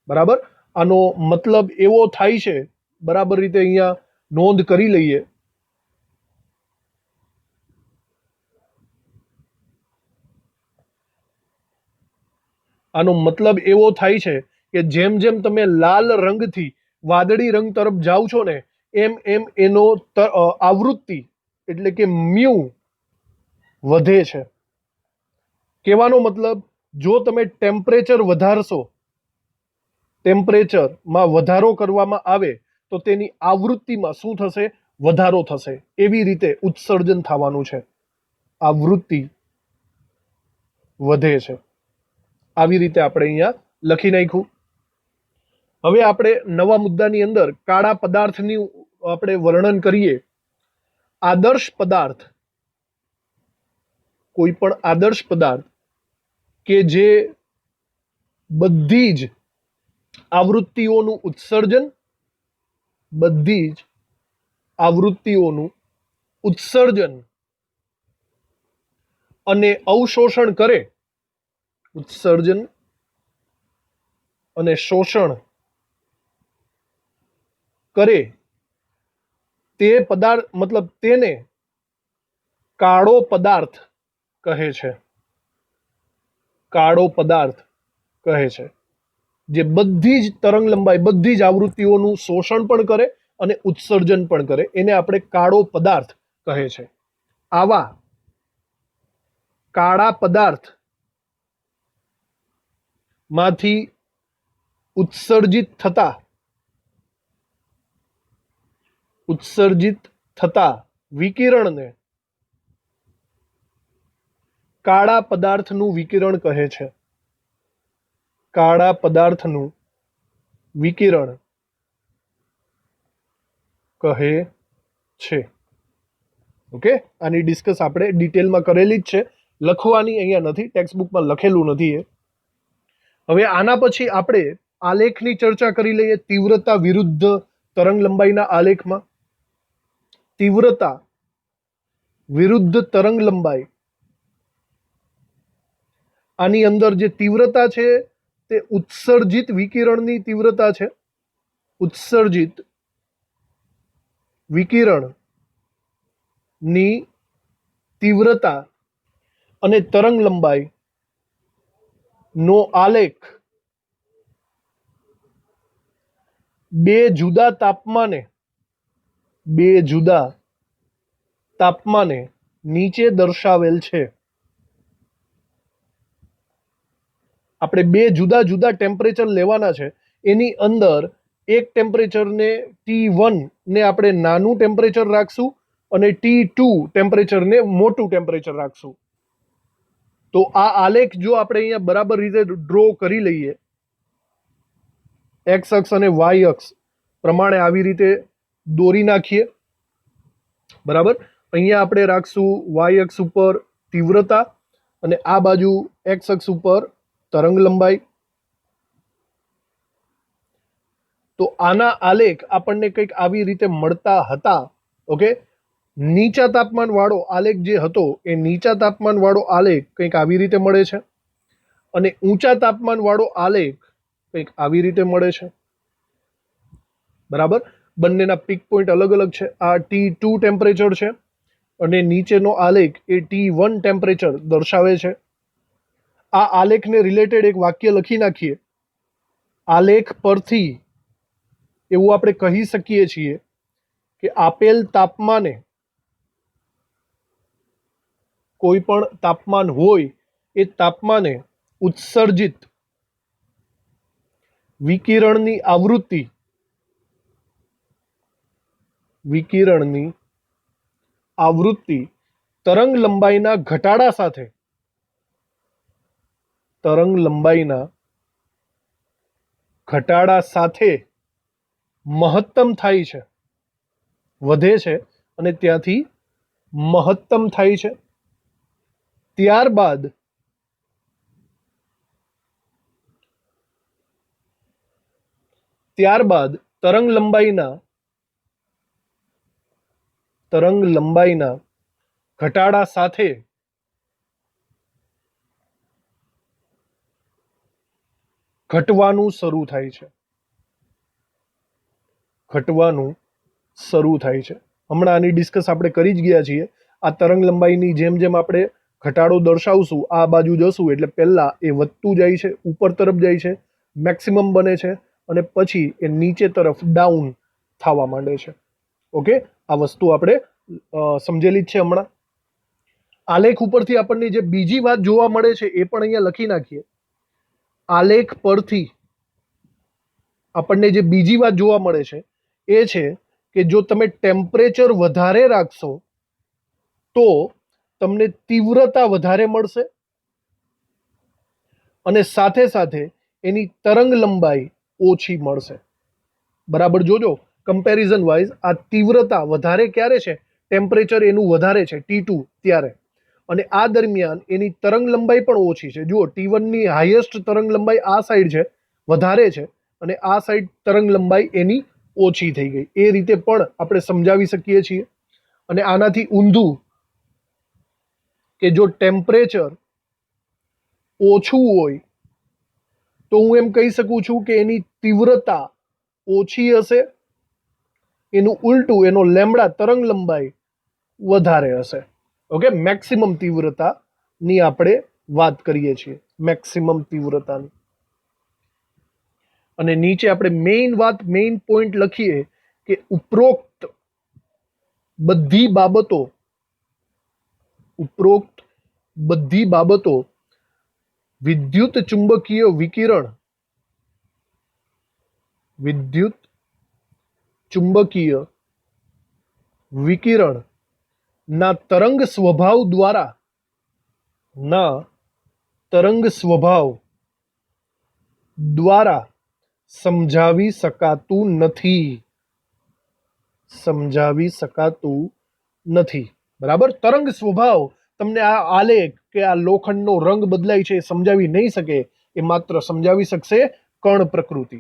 બરાબર. આનો મતલબ એવો થાય છે, બરાબર રીતે અહીંયા નોંધ કરી લઈએ. આનો મતલબ એવો થાય છે કે જેમ જેમ તમે લાલ રંગથી વાદળી રંગ તરફ જાઓ છો ને એમ એમ એનો આવૃત્તિ એટલે કે મ્યુ વધે છે. કહેવાનો મતલબ, જો તમે ટેમ્પરેચર વધારશો, ટેમ્પરેચરમાં વધારો કરવામાં આવે તો તેની આવૃત્તિમાં શું થશે? વધારો થશે. એવી રીતે ઉત્સર્જન થવાનું છે. આવૃત્તિ વધે છે. આવી રીતે આપણે અહીંયા લખી નાખ્યું. હવે આપણે નવા મુદ્દાની અંદર કાળા પદાર્થની આપણે વર્ણન કરીએ. આદર્શ પદાર્થ, કોઈ પણ આદર્શ પદાર્થ કે જે બધી જ આવૃત્તિઓનું ઉત્સર્જન અને અવશોષણ કરે, ઉત્સર્જન અને શોષણ કરે તે પદાર્થ, મતલબ તેને કાળો પદાર્થ કહે છે. કાળો પદાર્થ કહે છે. જે બધી જ તરંગ લંબાઈ, બધી જ આવૃત્તિઓનું શોષણ પણ કરે અને ઉત્સર્જન પણ કરે, એને આપણે કાળો પદાર્થ કહે છે. આવા કાળા પદાર્થ માંથી ઉત્સર્જિત થતા વિકિરણને કાળા પદાર્થનું વિકિરણ કહે છે. કાળા પદાર્થનું વિકિરણ કહે છે. ઓકે. આની ડિસ્કસ આપણે ડિટેલમાં કરેલી જ છે, લખવાની અહીંયા નથી, ટેક્સ્ટબુકમાં લખેલું નથી એ. હવે આના પછી આપણે આલેખની ચર્ચા કરી લઈએ. તીવ્રતા વિરુદ્ધ તરંગ લંબાઈના આલેખમાં તીવ્રતા વિરુદ્ધ તરંગ લંબાઈ, આની અંદર જે તીવ્રતા છે તે ઉત્સર્જિત વિકિરણની તીવ્રતા છે. ઉત્સર્જિત વિકિરણની તીવ્રતા અને તરંગ લંબાઈ નો આલેખ બે જુદા તાપમાને બે જુદા તાપમાને નીચે દર્શાવેલ છે. આપણે બે જુદા જુદા ટેમ્પરેચર લેવાના છે. એની અંદર એક ટેમ્પરેચરને T1 ને આપણે નાનું ટેમ્પરેચર રાખશું અને T2 ટેમ્પરેચરને મોટું ટેમ્પરેચર રાખશું. તો આ આલેખ જો આપણે અહીંયા બરાબર રીતે ડ્રો કરી લઈએ, એક્સ અક્ષ અને વાય અક્ષ પ્રમાણે આવી રીતે દોરી નાખીએ. બરાબર, અહીંયા આપણે રાખશું વાય અક્ષ ઉપર તીવ્રતા અને આ બાજુ એક્સ અક્ષ ઉપર તરંગ લંબાઈ. તો આના આલેખ આપણને કંઈક આવી રીતે મળતા હતા. ઓકે, નીચા તાપમાન વાળો આલેખ જે હતો એ નીચા તાપમાન વાળો આલેખ કંઈક આવી રીતે મળે છે અને ઊંચા તાપમાન વાળો આલેખ કંઈક આવી રીતે મળે છે. બરાબર, બંનેના પીક પોઈન્ટ અલગ અલગ છે. આ T2 ટેમ્પરેચર છે અને નીચેનો આલેખ એ T1 ટેમ્પરેચર દર્શાવે છે. આ આલેખને રિલેટેડ એક વાક્ય લખી નાખીએ. આલેખ પરથી એવું આપણે કહી શકીએ છીએ કે આપેલ તાપમાને, કોઈ પણ તાપમાન હોય એ તાપમાને ઉત્સર્જિત વિકિરણની આવૃત્તિ તરંગ લંબાઈના ઘટાડા સાથે મહત્તમ થાય છે, વધે છે અને ત્યાંથી મહત્તમ થાય છે. ત્યારબાદ તરંગ લંબાઈના ઘટાડા સાથે ઘટવાનું શરૂ થાય છે. હમણાં આની ડિસ્કસ આપણે કરી જ ગયા છીએ. આ તરંગ લંબાઈની જેમ જેમ આપણે ઘટાડો દર્શાવશું, આ બાજુ જશું એટલે પહેલા એ વધતું જાય છે, ઉપર તરફ જાય છે, મેક્સિમમ બને છે અને પછી એ નીચે તરફ ડાઉન થવા માંડે છે. ઓકે, આ વસ્તુ આપણે સમજેલી જ છે હમણાં. આલેખ ઉપરથી આપણને જે બીજી વાત જોવા મળે છે એ પણ અહીંયા લખી નાખીએ. આલેખ પરથી આપણને જે બીજી વાત જોવા મળે છે એ છે કે જો તમે ટેમ્પરેચર વધારે રાખશો તો તમને તીવ્રતા વધારે મળશે અને સાથે સાથે એની તરંગ લંબાઈ ઓછી મળશે. બરાબર જોજો, કમ્પેરિઝન વાઇઝ આ તીવ્રતા વધારે ક્યારે છે? ટેમ્પરેચર એનું વધારે છે T2 ત્યારે, અને આ દરમિયાન એની તરંગ લંબાઈ પણ ઓછી છે. જુઓ, T1 ની હાઈએસ્ટ તરંગ લંબાઈ આ સાઈડ છે, વધારે છે, અને આ સાઈડ તરંગ લંબાઈ એની ઓછી થઈ ગઈ. એ રીતે પણ આપણે સમજાવી શકીએ છીએ. અને આનાથી ઊંધું કે જો ટેમ્પરેચર ઓછું હોય તો હું એમ કહી શકું છું કે એની તીવ્રતા ઓછી હશે, એનું ઉલટું એનો લેમ્બડા તરંગ લંબાઈ વધારે હશે. ઓકે, મેક્સિમમ તીવ્રતાની આપણે વાત કરીએ છીએ, મેક્સિમમ તીવ્રતાની. અને નીચે આપણે મેઇન પોઈન્ટ લખીએ કે ઉપરોક્ત બધી બાબતો વિદ્યુત ચુંબકીય વિકિરણ ના તરંગ સ્વભાવ દ્વારા સમજાવી શકાતું નથી. બરાબર, તરંગ સ્વભાવ તમને આ આલેખ કે આ લોખંડનો રંગ બદલાય છે એ સમજાવી નહીં શકે. એ માત્ર સમજાવી શકશે કણ પ્રકૃતિ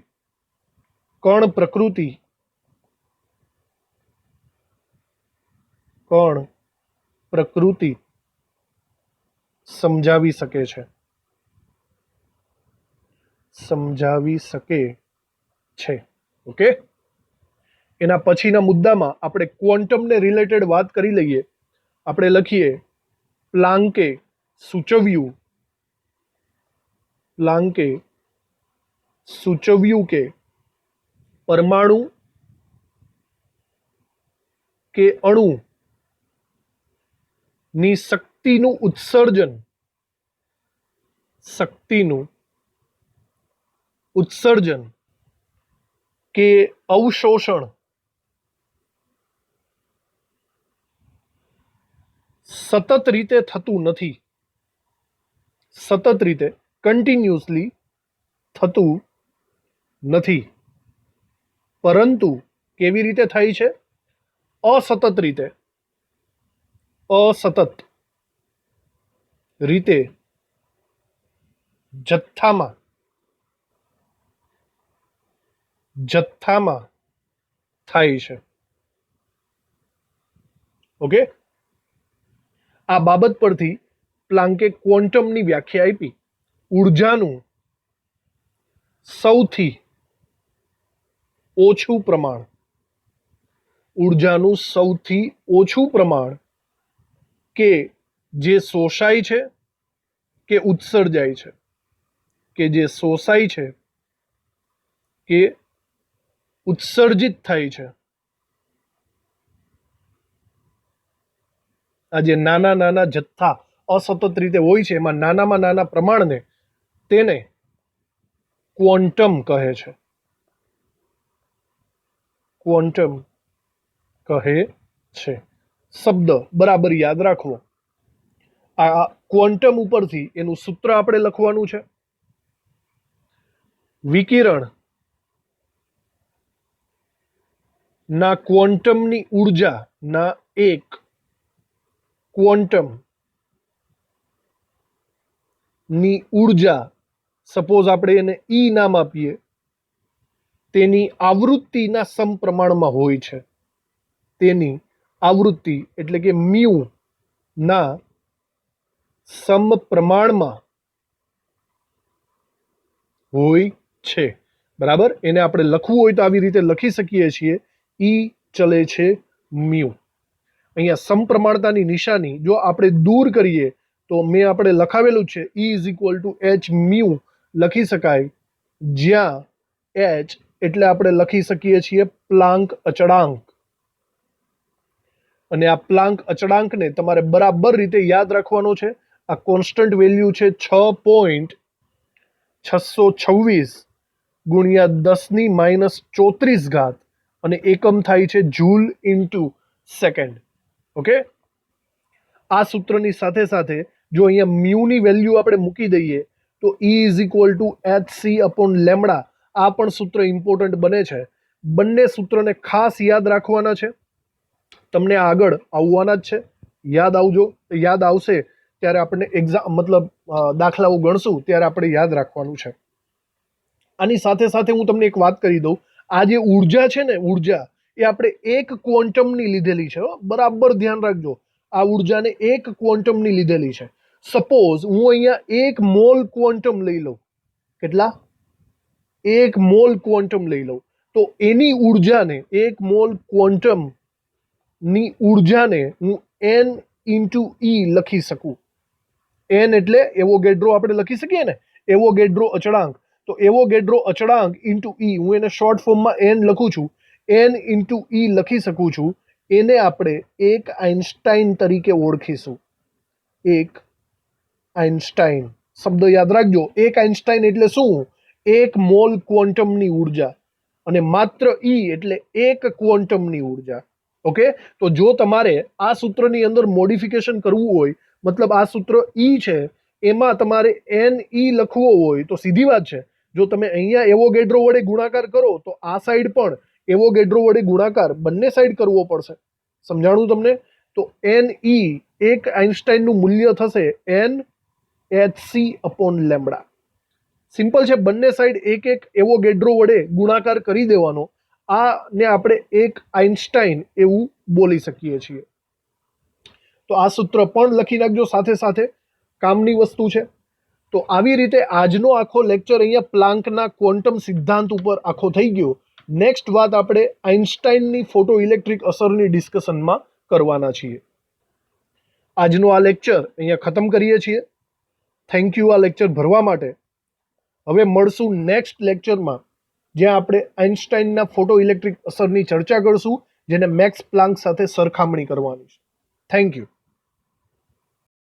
સમજાવી શકે છે. ઓકે, એના પછીના મુદ્દામાં આપણે ક્વોન્ટમને રિલેટેડ વાત કરી લઈએ. આપણે લખીએ, પ્લાન્કે સૂચવ્યું કે પરમાણુ કે અણુની શક્તિનું ઉત્સર્જન કે અવશોષણ સતત રીતે થતું નથી, સતત રીતે કન્ટિન્યુઅસલી થતું નથી, પરંતુ કેવી રીતે થાય છે? અસતત રીતે જથ્થામાં થાય છે. ઓકે, આ બાબત પરથી પ્લાન્કે ક્વોન્ટમની વ્યાખ્યા આપી. ઉર્જાનું સૌથી ઓછું પ્રમાણ કે જે શોષાય છે કે ઉત્સર્જાય છે, કે ઉત્સર્જિત થાય છે. આ જે નાના નાના જથ્થા અસતત રીતે હોય છે, એમાં નાનામાં નાના પ્રમાણને તેને ક્વોન્ટમ કહે છે. શબ્દ બરાબર યાદ રાખવો. આ ક્વોન્ટમ ઉપરથી એનું સૂત્ર આપણે લખવાનું છે. વિકિરણ ના ક્વોન્ટમની ઉર્જા ના એક ક્વોન્ટમ ની ઉર્જા, સપોઝ આપણે એને ઈ નામ આપીએ, તેની આવૃત્તિના સમપ્રમાણમાં હોય છે. તેની આવૃત્તિ એટલે કે મ્યુ ના સમપ્રમાણમાં હોય છે. બરાબર, એને આપણે લખવું હોય તો આવી રીતે લખી શકીએ છીએ. ઈ ચલે છે મ્યુ. અહીંયા સમપ્રમાણતાની નિશાની જો આપણે દૂર કરીએ તો મેં આપણે લખાવેલું છે E is equal two H mu લખી શકાય, જ્યાં એચ એટલે આપણે લખી શકીએ છીએ પ્લાન્ક અચળાંક. અને આ પ્લાન્ક અચળાંકને તમારે બરાબર રીતે યાદ રાખવાનો છે. આ કોન્સ્ટન્ટ વેલ્યુ છે 6.626 ગુણ્યા 10⁻³ અને એકમ થાય છે જૂલ ઇન્ટુ સેકન્ડ. ઓકે, આ સૂત્રની સાથે સાથે જો અહીંયા મ્યુની વેલ્યુ આપણે મૂકી દઈએ તો E is equal two hc/λ. આ પણ સૂત્ર ઇમ્પોર્ટન્ટ બને છે. બંને સૂત્રને ખાસ યાદ રાખવાના છે. તમને આગળ આવવાના જ છે. યાદ આવશે ત્યારે આપણે દાખલાઓ ગણશું ત્યારે આપણે યાદ રાખવાનું છે. આની સાથે સાથે હું તમને એક વાત કરી દઉં. આ જે ઉર્જા છે ને, ઉર્જા એ આપણે એક ક્વોન્ટમની લીધેલી છે. બરાબર ધ્યાન રાખજો, આ ઉર્જાને એક ક્વોન્ટમની લીધેલી છે. સપોઝ હું અહીંયા 1 મોલ ક્વોન્ટમ લઈ લઉં. કેટલા? 1 મોલ ક્વોન્ટમ લઈ લઉં તો એની ઉર્જાને, 1 મોલ ક્વોન્ટમની ઉર્જાને હું n ઇન્ટુ ઈ લખી શકું. n એટલે એવોગેડ્રો આપણે લખી શકીએ ને, એવોગેડ્રો અચળાંક. તો એવોગેડ્રો અચળાંક ઇન્ટુ ઈ, હું એને શોર્ટ ફોર્મમાં n લખું છું. n ઇન્ટુ ઈ લખી શકું છું. એને આપણે એક આઇન્સ્ટાઈન તરીકે ઓળખીશું. એક આઇન્સ્ટાઈન શબ્દ યાદ રાખજો. એક આઇન્સ્ટાઈન એટલે શું? 1 મોલ ક્વોન્ટમની ઉર્જા, અને માત્ર ઈ એટલે એક ક્વોન્ટમની ઉર્જા. ઓકે, તો જો તમારે આ સૂત્રની અંદર મોડિફિકેશન કરવું હોય, મતલબ આ સૂત્ર ઈ છે એમાં તમારે n ઈ લખવો હોય તો સીધી વાત છે, જો તમે અહીંયા એવોગેડ્રો વડે ગુણાકાર કરો તો આ સાઈડ પણ એવોગેડ્રો વડે ગુણાકાર બંને સાઈડ કરવો પડશે. સમજાણું તમને? તો n ઈ એક આઇન્સ્ટાઈનનું મૂલ્ય થશે nhc/λ. સિમ્પલ છે, બંને સાઈડ એક એક એવોગેડ્રો વડે ગુણાકાર કરી દેવાનો. આને આપણે એક આઇન્સ્ટાઈન એવું બોલી શકીએ છીએ. તો આ સૂત્ર પણ લખી નાખજો સાથે સાથે, કામની વસ્તુ છે. તો આવી રીતે આજનો આખો લેક્ચર અહીંયા પ્લાન્કના ક્વોન્ટમ સિદ્ધાંત ઉપર આખો થઈ ગયો. નેક્સ્ટ વાત આપણે આઇન્સ્ટાઈનની ફોટો ઇલેક્ટ્રિક અસરની ડિસ્કશનમાં કરવાના છીએ. આજનો આ લેક્ચર અહીંયા ખતમ કરીએ છીએ. થેન્ક યુ આ લેક્ચર ભરવા માટે. હવે મળશું નેક્સ્ટ લેક્ચરમાં, જ્યાં આપણે આઇન્સ્ટાઈનના ફોટો ઇલેક્ટ્રિક અસરની ચર્ચા કરશું. જેને મેક્સ પ્લાન્ક સાથે સરખામણી કરવાની છે. Thank you.